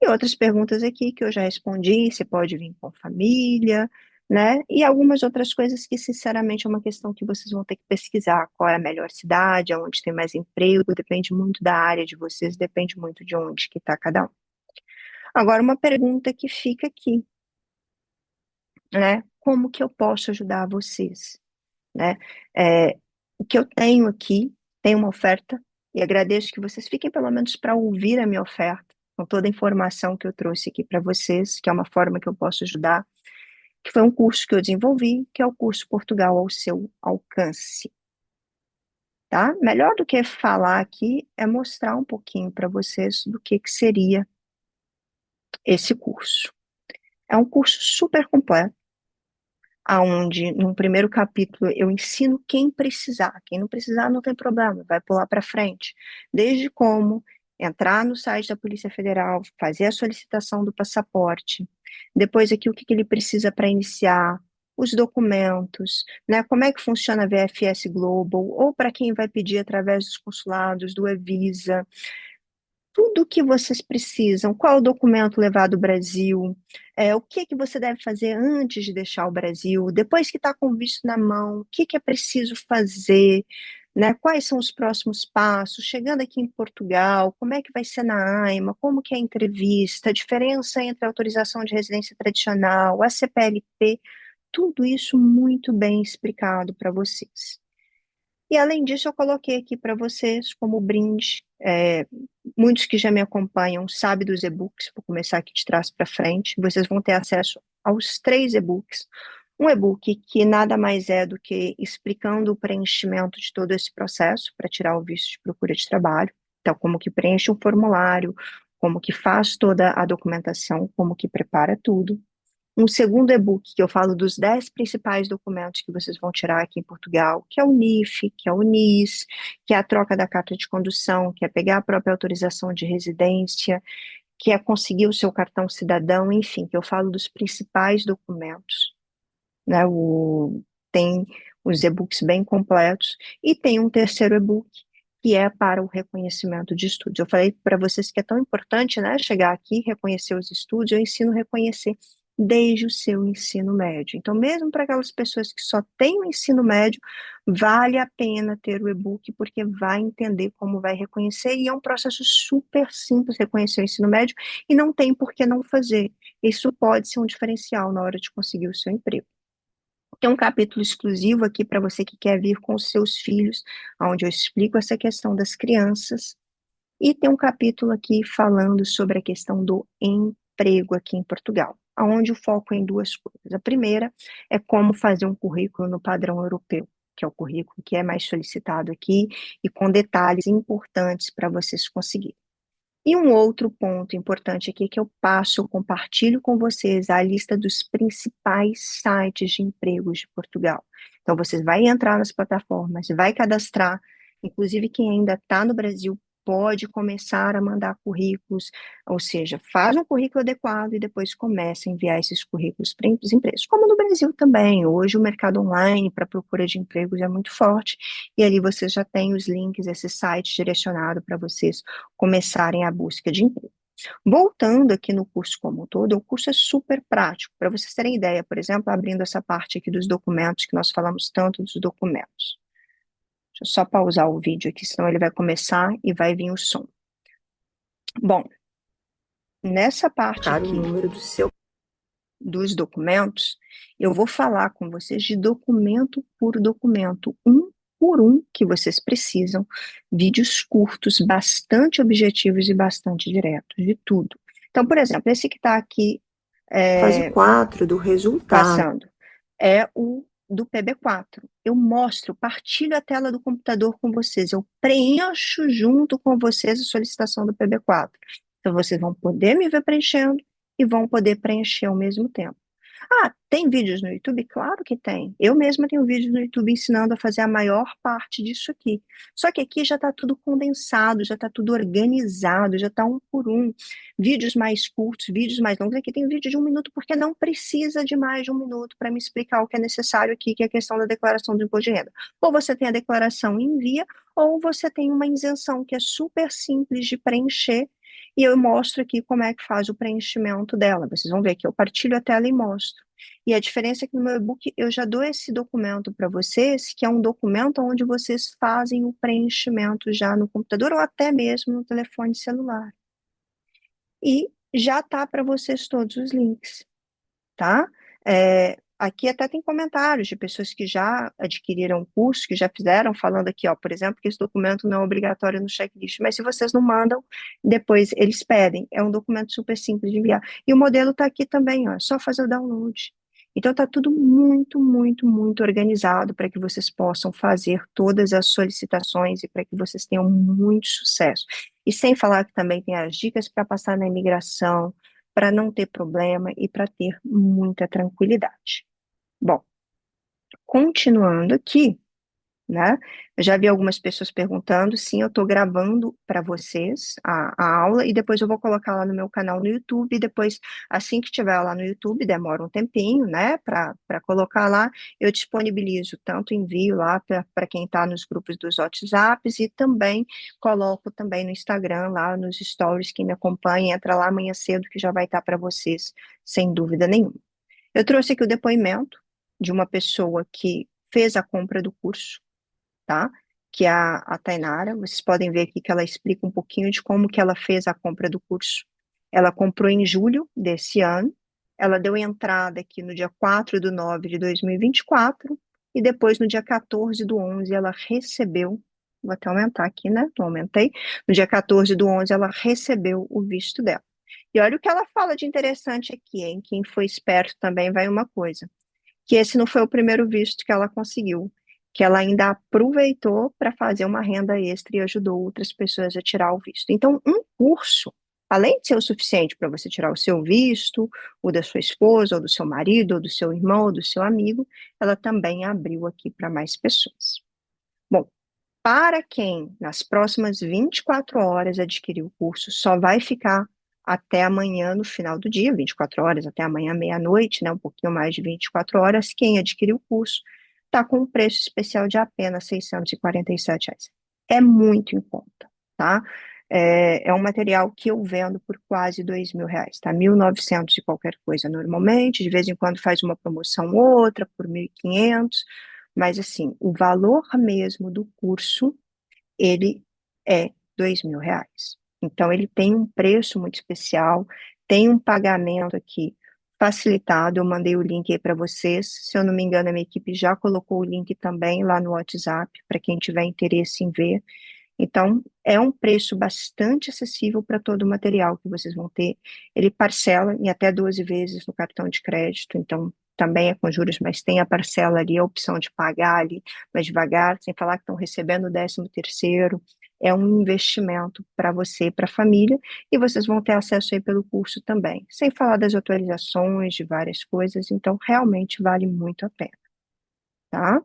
E outras perguntas aqui que eu já respondi, você pode vir com família, né? E algumas outras coisas que, sinceramente, é uma questão que vocês vão ter que pesquisar. Qual é a melhor cidade, aonde tem mais emprego, depende muito da área de vocês, depende muito de onde que está cada um. Agora, uma pergunta que fica aqui, né? Como que eu posso ajudar vocês, né? O que eu tenho aqui, tem uma oferta, e agradeço que vocês fiquem pelo menos para ouvir a minha oferta, com toda a informação que eu trouxe aqui para vocês, que é uma forma que eu posso ajudar, que foi um curso que eu desenvolvi, que é o curso Portugal ao seu alcance. Tá? Melhor do que falar aqui é mostrar um pouquinho para vocês do que seria esse curso. É um curso super completo, aonde no primeiro capítulo eu ensino quem precisar. Quem não precisar não tem problema, vai pular para frente. Desde como entrar no site da Polícia Federal, fazer a solicitação do passaporte, depois aqui o que ele precisa para iniciar, os documentos, né? Como é que funciona a VFS Global, ou para quem vai pedir através dos consulados, do Evisa, tudo o que vocês precisam, qual o documento levar do Brasil, o que você deve fazer antes de deixar o Brasil, depois que está com o visto na mão, o que é preciso fazer, né? Quais são os próximos passos, chegando aqui em Portugal, como é que vai ser na AIMA, como que é a entrevista, a diferença entre a autorização de residência tradicional, a CPLP, tudo isso muito bem explicado para vocês. E além disso, eu coloquei aqui para vocês como brinde. Muitos que já me acompanham sabem dos e-books, vou começar aqui de trás para frente. Vocês vão ter acesso aos 3 e-books. Um e-book que nada mais é do que explicando o preenchimento de todo esse processo para tirar o visto de procura de trabalho. Então, como que preenche um formulário, como que faz toda a documentação, como que prepara tudo. Um segundo e-book que eu falo dos 10 principais documentos que vocês vão tirar aqui em Portugal, que é o NIF, que é o NIS, que é a troca da carta de condução, que é pegar a própria autorização de residência, que é conseguir o seu cartão cidadão, enfim, que eu falo dos principais documentos, né? Tem os e-books bem completos, e tem um terceiro e-book, que é para o reconhecimento de estudos. Eu falei para vocês que é tão importante, né, chegar aqui, reconhecer os estudos, eu ensino a reconhecer desde o seu ensino médio. Então, mesmo para aquelas pessoas que só têm o ensino médio, vale a pena ter o e-book, porque vai entender como vai reconhecer, e é um processo super simples reconhecer o ensino médio, e não tem por que não fazer. Isso pode ser um diferencial na hora de conseguir o seu emprego. Tem um capítulo exclusivo aqui para você que quer vir com os seus filhos, onde eu explico essa questão das crianças, e tem um capítulo aqui falando sobre a questão do emprego aqui em Portugal, onde o foco é em 2 coisas. A primeira é como fazer um currículo no padrão europeu, que é o currículo que é mais solicitado aqui, e com detalhes importantes para vocês conseguirem. E um outro ponto importante aqui que eu compartilho com vocês a lista dos principais sites de empregos de Portugal. Então, vocês vai entrar nas plataformas, vai cadastrar, inclusive quem ainda está no Brasil pode começar a mandar currículos, ou seja, faz um currículo adequado e depois começa a enviar esses currículos para as empresas. Como no Brasil também, hoje o mercado online para procura de empregos é muito forte, e ali vocês já têm os links, esse site direcionado para vocês começarem a busca de emprego. Voltando aqui no curso como um todo, o curso é super prático. Para vocês terem ideia, por exemplo, abrindo essa parte aqui dos documentos, que nós falamos tanto dos documentos. Deixa eu só pausar o vídeo aqui, senão ele vai começar e vai vir o som. Bom, nessa parte aqui, o número dos documentos, eu vou falar com vocês de documento por documento, um por um que vocês precisam, vídeos curtos, bastante objetivos e bastante diretos, de tudo. Então, por exemplo, esse que está aqui, fase 4 do resultado, passando, é o do PB4. Eu mostro, partilho a tela do computador com vocês, eu preencho junto com vocês a solicitação do PB4. Então, vocês vão poder me ver preenchendo e vão poder preencher ao mesmo tempo. Ah, tem vídeos no YouTube? Claro que tem. Eu mesma tenho vídeos no YouTube ensinando a fazer a maior parte disso aqui. Só que aqui já está tudo condensado, já está tudo organizado, já está um por um. Vídeos mais curtos, vídeos mais longos. Aqui tem um vídeo de 1 minuto, porque não precisa de mais de 1 minuto para me explicar o que é necessário aqui, que é a questão da declaração do imposto de renda. Ou você tem a declaração em via, ou você tem uma isenção que é super simples de preencher e eu mostro aqui como é que faz o preenchimento dela. Vocês vão ver que eu partilho a tela e mostro. E a diferença é que no meu e-book eu já dou esse documento para vocês, que é um documento onde vocês fazem o preenchimento já no computador ou até mesmo no telefone celular. E já tá para vocês todos os links, tá? Aqui até tem comentários de pessoas que já adquiriram o curso, que já fizeram, falando aqui, ó, por exemplo, que esse documento não é obrigatório no checklist, mas se vocês não mandam, depois eles pedem. É um documento super simples de enviar. E o modelo está aqui também, ó, é só fazer o download. Então está tudo muito, muito, muito organizado para que vocês possam fazer todas as solicitações e para que vocês tenham muito sucesso. E sem falar que também tem as dicas para passar na imigração, para não ter problema e para ter muita tranquilidade. Bom, continuando aqui, né? Eu já vi algumas pessoas perguntando, sim, eu estou gravando para vocês a aula e depois eu vou colocar lá no meu canal no YouTube. E depois, assim que tiver lá no YouTube, demora um tempinho, né, para colocar lá, eu disponibilizo tanto envio lá para quem está nos grupos dos WhatsApps e também coloco também no Instagram, lá nos stories. Quem me acompanha, entra lá amanhã cedo que já vai estar para vocês, sem dúvida nenhuma. Eu trouxe aqui o depoimento de uma pessoa que fez a compra do curso, tá? Que é a Tainara. Vocês podem ver aqui que ela explica um pouquinho de como que ela fez a compra do curso. Ela comprou em julho desse ano, ela deu entrada aqui no dia 4/9/2024 e depois no dia 14/11 ela recebeu, vou até aumentar aqui, né? Não aumentei. No dia 14/11 ela recebeu o visto dela. E olha o que ela fala de interessante aqui, hein? Quem foi esperto também vai uma coisa, que esse não foi o primeiro visto que ela conseguiu, que ela ainda aproveitou para fazer uma renda extra e ajudou outras pessoas a tirar o visto. Então, um curso, além de ser o suficiente para você tirar o seu visto, o da sua esposa, ou do seu marido, ou do seu irmão, ou do seu amigo, ela também abriu aqui para mais pessoas. Bom, para quem nas próximas 24 horas adquirir o curso, só vai ficar até amanhã no final do dia, 24 horas até amanhã meia-noite, né, um pouquinho mais de 24 horas, quem adquirir o curso está com um preço especial de apenas R$ 647. É muito em conta, tá? É um material que eu vendo por quase R$ 2.000, tá? 1.900 e qualquer coisa normalmente, de vez em quando faz uma promoção outra por 1.500, mas assim, o valor mesmo do curso, ele é R$ 2.000. Então, ele tem um preço muito especial, tem um pagamento aqui facilitado. Eu mandei o link aí para vocês. Se eu não me engano, a minha equipe já colocou o link também lá no WhatsApp, para quem tiver interesse em ver. Então, é um preço bastante acessível para todo o material que vocês vão ter. Ele parcela em até 12 vezes no cartão de crédito, então também é com juros, mas tem a parcela ali, a opção de pagar ali mais devagar, sem falar que estão recebendo o 13º. É um investimento para você e para a família, e vocês vão ter acesso aí pelo curso também, sem falar das atualizações de várias coisas, então realmente vale muito a pena, tá?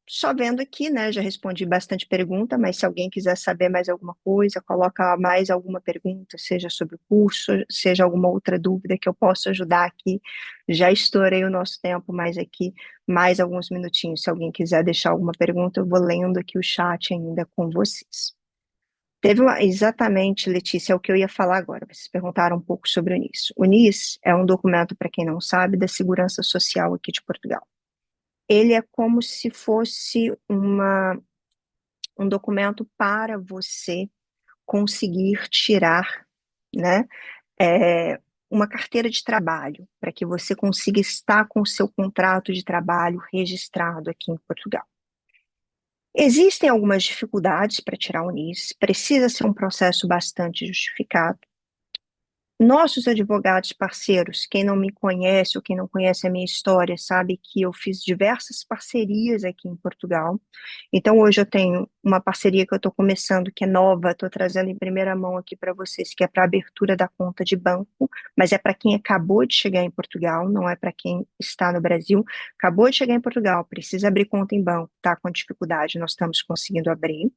Só vendo aqui, né, já respondi bastante pergunta, mas se alguém quiser saber mais alguma coisa, coloca mais alguma pergunta, seja sobre o curso, seja alguma outra dúvida que eu possa ajudar aqui. Já estourei o nosso tempo, mas aqui mais alguns minutinhos. Se alguém quiser deixar alguma pergunta, eu vou lendo aqui o chat ainda com vocês. Exatamente, Letícia, é o que eu ia falar agora. Vocês perguntaram um pouco sobre o NIS. O NIS é um documento, para quem não sabe, da Segurança Social aqui de Portugal. Ele é como se fosse um documento para você conseguir tirar, né, uma carteira de trabalho, para que você consiga estar com o seu contrato de trabalho registrado aqui em Portugal. Existem algumas dificuldades para tirar o NIS, precisa ser um processo bastante justificado. nossos advogados parceiros, quem não me conhece ou quem não conhece a minha história, sabe que eu fiz diversas parcerias aqui em Portugal. Então, hoje eu tenho uma parceria que eu estou começando, que é nova, estou trazendo em primeira mão aqui para vocês, que é para abertura da conta de banco, mas é para quem acabou de chegar em Portugal, não é para quem está no Brasil. Acabou de chegar em Portugal, precisa abrir conta em banco, está com dificuldade, nós estamos conseguindo abrir.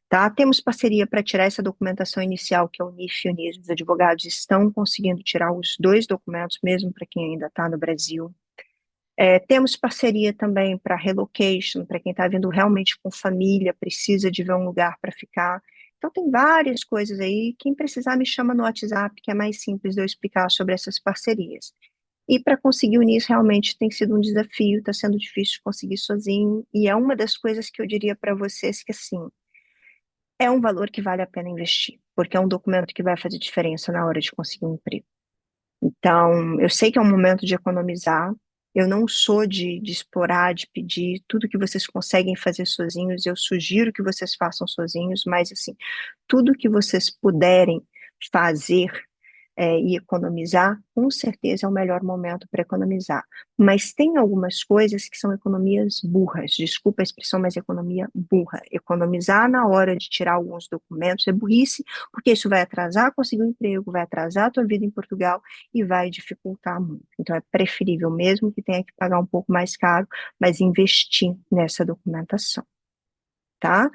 Tá? Temos parceria para tirar essa documentação inicial, que é o NIF e o NIS. Os advogados estão conseguindo tirar os dois documentos, mesmo para quem ainda está no Brasil. Temos parceria também para relocation, para quem está vindo realmente com família, precisa de ver um lugar para ficar. Então, tem várias coisas aí. Quem precisar, me chama no WhatsApp, que é mais simples de eu explicar sobre essas parcerias. E para conseguir o NIS realmente tem sido um desafio, está sendo difícil de conseguir sozinho. E é uma das coisas que eu diria para vocês que, assim, é um valor que vale a pena investir, porque é um documento que vai fazer diferença na hora de conseguir um emprego. Então, eu sei que é um momento de economizar, eu não sou de explorar, de pedir tudo que vocês conseguem fazer sozinhos, eu sugiro que vocês façam sozinhos, mas, assim, tudo que vocês puderem fazer e economizar, com certeza é o melhor momento para economizar. Mas tem algumas coisas que são economias burras, desculpa a expressão, mas economia burra. Economizar na hora de tirar alguns documentos é burrice, porque isso vai atrasar conseguir um emprego, vai atrasar a tua vida em Portugal e vai dificultar muito. Então é preferível mesmo que tenha que pagar um pouco mais caro, mas investir nessa documentação, tá?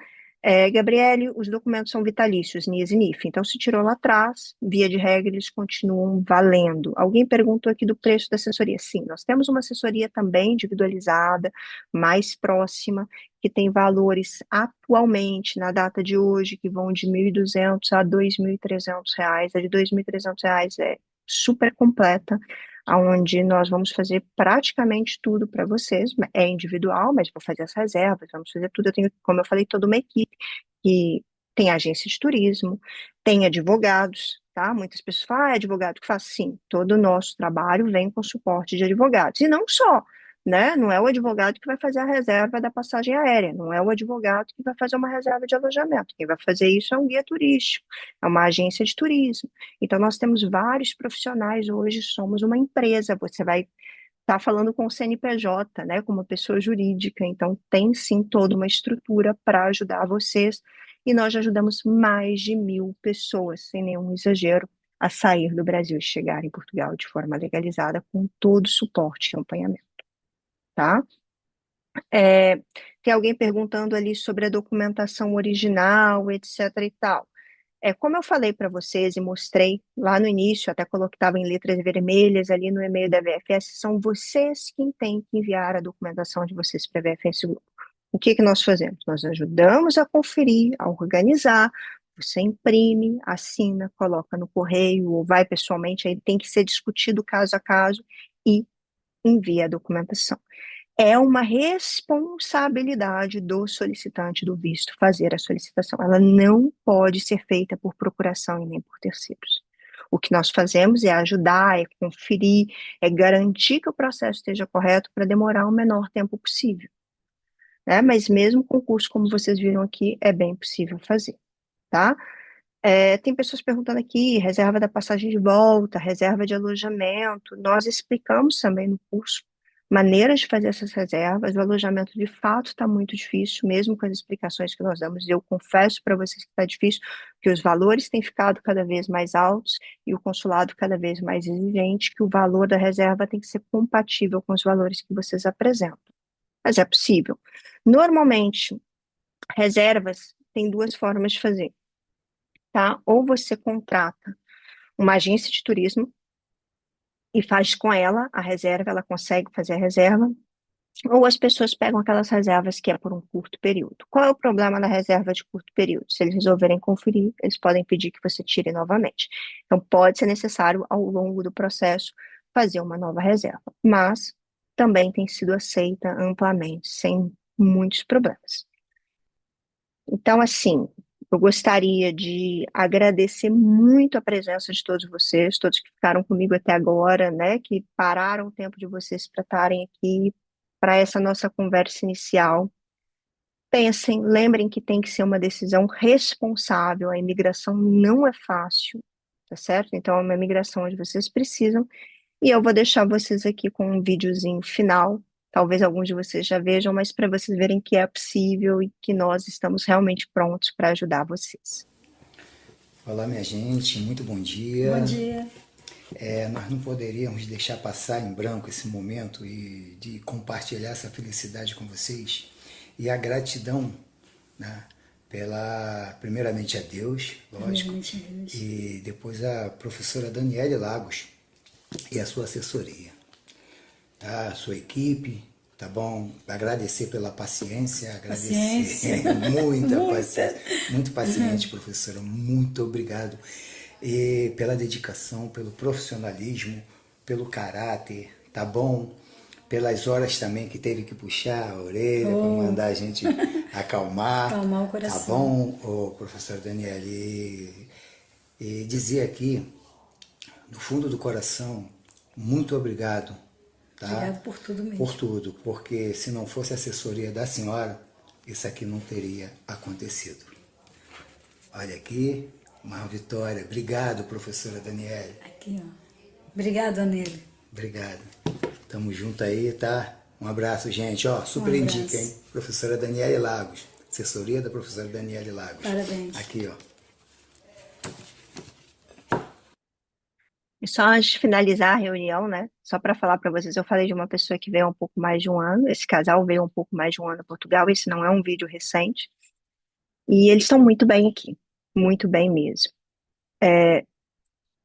Gabriele, os documentos são vitalícios, NIS e NIF. Então, se tirou lá atrás, via de regra, eles continuam valendo. Alguém perguntou aqui do preço da assessoria. Sim, nós temos uma assessoria também individualizada, mais próxima, que tem valores atualmente, na data de hoje, que vão de 1.200 a R$ 2.300. A de R$ 2.300 é super completa, onde nós vamos fazer praticamente tudo para vocês, é individual, mas vou fazer as reservas, vamos fazer tudo. Eu tenho, como eu falei, toda uma equipe que tem agência de turismo, tem advogados, tá? Muitas pessoas falam, é advogado que faz? Sim, todo o nosso trabalho vem com suporte de advogados, e não só, né? Não é o advogado que vai fazer a reserva da passagem aérea, não é o advogado que vai fazer uma reserva de alojamento, quem vai fazer isso é um guia turístico, é uma agência de turismo. Então, nós temos vários profissionais hoje, somos uma empresa, você vai estar falando com o CNPJ, né, com uma pessoa jurídica, então tem sim toda uma estrutura para ajudar vocês, e nós já ajudamos mais de 1.000 pessoas, sem nenhum exagero, a sair do Brasil e chegar em Portugal de forma legalizada, com todo o suporte e acompanhamento, tá? Tem alguém perguntando ali sobre a documentação original, etc e tal. Como eu falei para vocês e mostrei lá no início, até coloquei estava em letras vermelhas ali no e-mail da VFS, são vocês quem têm que enviar a documentação de vocês para a VFS Grupo. O que que nós fazemos? Nós ajudamos a conferir, a organizar, você imprime, assina, coloca no correio ou vai pessoalmente, aí tem que ser discutido caso a caso e envia a documentação. É uma responsabilidade do solicitante do visto fazer a solicitação. Ela não pode ser feita por procuração e nem por terceiros. O que nós fazemos é ajudar, é conferir, é garantir que o processo esteja correto para demorar o menor tempo possível, né? Mas mesmo com o curso, como vocês viram aqui, é bem possível fazer, tá? Tem pessoas perguntando aqui, reserva da passagem de volta, reserva de alojamento. Nós explicamos também no curso maneiras de fazer essas reservas. O alojamento de fato está muito difícil, mesmo com as explicações que nós damos. Eu confesso para vocês que está difícil, que os valores têm ficado cada vez mais altos e o consulado cada vez mais exigente, que o valor da reserva tem que ser compatível com os valores que vocês apresentam. Mas é possível. Normalmente, reservas tem duas formas de fazer, tá? Ou você contrata uma agência de turismo e faz com ela a reserva, ela consegue fazer a reserva, ou as pessoas pegam aquelas reservas que é por um curto período. Qual é o problema da reserva de curto período? Se eles resolverem conferir, eles podem pedir que você tire novamente. Então, pode ser necessário, ao longo do processo, fazer uma nova reserva, mas também tem sido aceita amplamente, sem muitos problemas. Então, assim, eu gostaria de agradecer muito a presença de todos vocês, todos que ficaram comigo até agora, né, que pararam o tempo de vocês para estarem aqui para essa nossa conversa inicial. Pensem, lembrem que tem que ser uma decisão responsável, a imigração não é fácil, tá certo? Então, é uma migração onde vocês precisam, e eu vou deixar vocês aqui com um videozinho final, talvez alguns de vocês já vejam, mas para vocês verem que é possível e que nós estamos realmente prontos para ajudar vocês. Olá, minha gente, muito bom dia. Bom dia. Nós não poderíamos deixar passar em branco esse momento e de compartilhar essa felicidade com vocês e a gratidão, né, primeiramente a Deus, lógico, e depois a professora Daniele Lagos e a sua assessoria, tá? A sua equipe, tá bom? Agradecer pela paciência, agradecer muita paciência, muito paciente, professora, muito obrigado. E pela dedicação, pelo profissionalismo, pelo caráter, tá bom? Pelas horas também que teve que puxar a orelha para mandar a gente acalmar o coração. Tá bom, professor Daniele? E dizer aqui, do fundo do coração, muito obrigado. Tá? Obrigado por tudo mesmo. Por tudo, porque se não fosse a assessoria da senhora, isso aqui não teria acontecido. Olha aqui, uma vitória. Obrigado, professora Daniele. Aqui, ó. Obrigado, Anele. Obrigado. Tamo junto aí, tá? Um abraço, gente. Ó, super indica, hein? Professora Daniele Lagos. Assessoria da professora Daniele Lagos. Parabéns. Aqui, ó. E só antes de finalizar a reunião, né? Só para falar para vocês, eu falei de uma pessoa que veio há um pouco mais de um ano. Esse casal veio há um pouco mais de um ano a Portugal. Esse não é um vídeo recente. E eles estão muito bem aqui. Muito bem mesmo.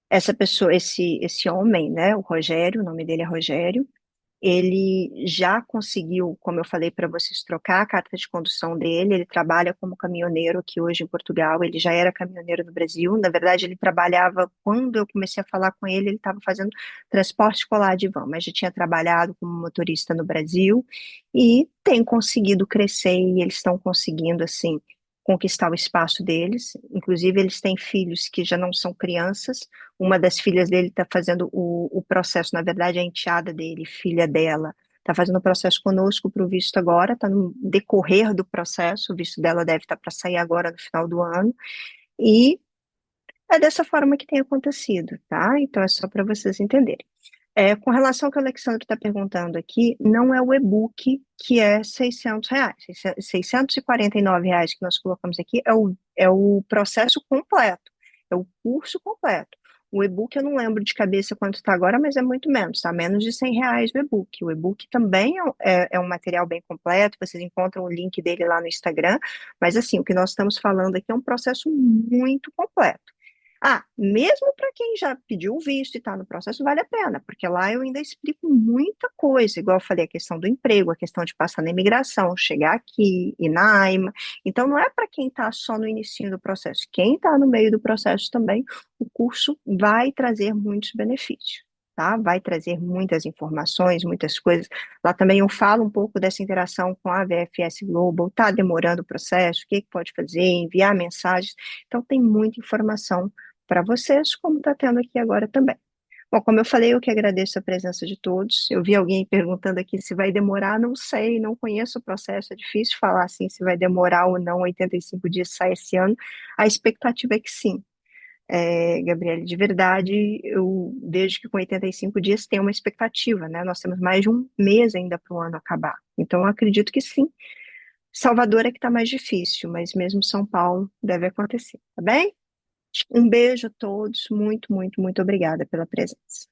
Essa pessoa, esse homem, né? O Rogério, o nome dele é Rogério. Ele já conseguiu, como eu falei para vocês, trocar a carta de condução dele. Ele trabalha como caminhoneiro aqui hoje em Portugal. Ele já era caminhoneiro no Brasil. Na verdade, ele trabalhava, quando eu comecei a falar com ele estava fazendo transporte escolar de van, mas já tinha trabalhado como motorista no Brasil e tem conseguido crescer e eles estão conseguindo, assim, conquistar o espaço deles. Inclusive, eles têm filhos que já não são crianças. Uma das filhas dele está fazendo o processo, na verdade, a enteada dele, filha dela, está fazendo o processo conosco para o visto agora, está no decorrer do processo, o visto dela deve estar para sair agora no final do ano, e é dessa forma que tem acontecido, tá? Então é só para vocês entenderem. Com relação ao que o Alexandre está perguntando aqui, não é o e-book que é R$ 600, R$ 649 que nós colocamos aqui é o processo completo, é o curso completo. O e-book eu não lembro de cabeça quanto está agora, mas é muito menos, tá? Menos de R$ 100 o e-book. O e-book também é um material bem completo, vocês encontram o link dele lá no Instagram, mas assim, o que nós estamos falando aqui é um processo muito completo. Mesmo para quem já pediu o visto e está no processo, vale a pena, porque lá eu ainda explico muita coisa, igual eu falei, a questão do emprego, a questão de passar na imigração, chegar aqui, ir na AIMA. Então, não é para quem está só no início do processo. Quem está no meio do processo também, o curso vai trazer muitos benefícios. Tá? Vai trazer muitas informações, muitas coisas. Lá também eu falo um pouco dessa interação com a VFS Global, está demorando o processo, o que pode fazer, enviar mensagens. Então, tem muita informação para vocês, como está tendo aqui agora também. Bom, como eu falei, eu que agradeço a presença de todos. Eu vi alguém perguntando aqui se vai demorar, não sei, não conheço o processo, é difícil falar assim se vai demorar ou não, 85 dias sai esse ano. A expectativa é que sim. Gabriele, de verdade, eu vejo que com 85 dias tem uma expectativa, né? Nós temos mais de um mês ainda para o ano acabar. Então, eu acredito que sim. Salvador é que está mais difícil, mas mesmo São Paulo deve acontecer, tá bem? Um beijo a todos, muito, muito, muito obrigada pela presença.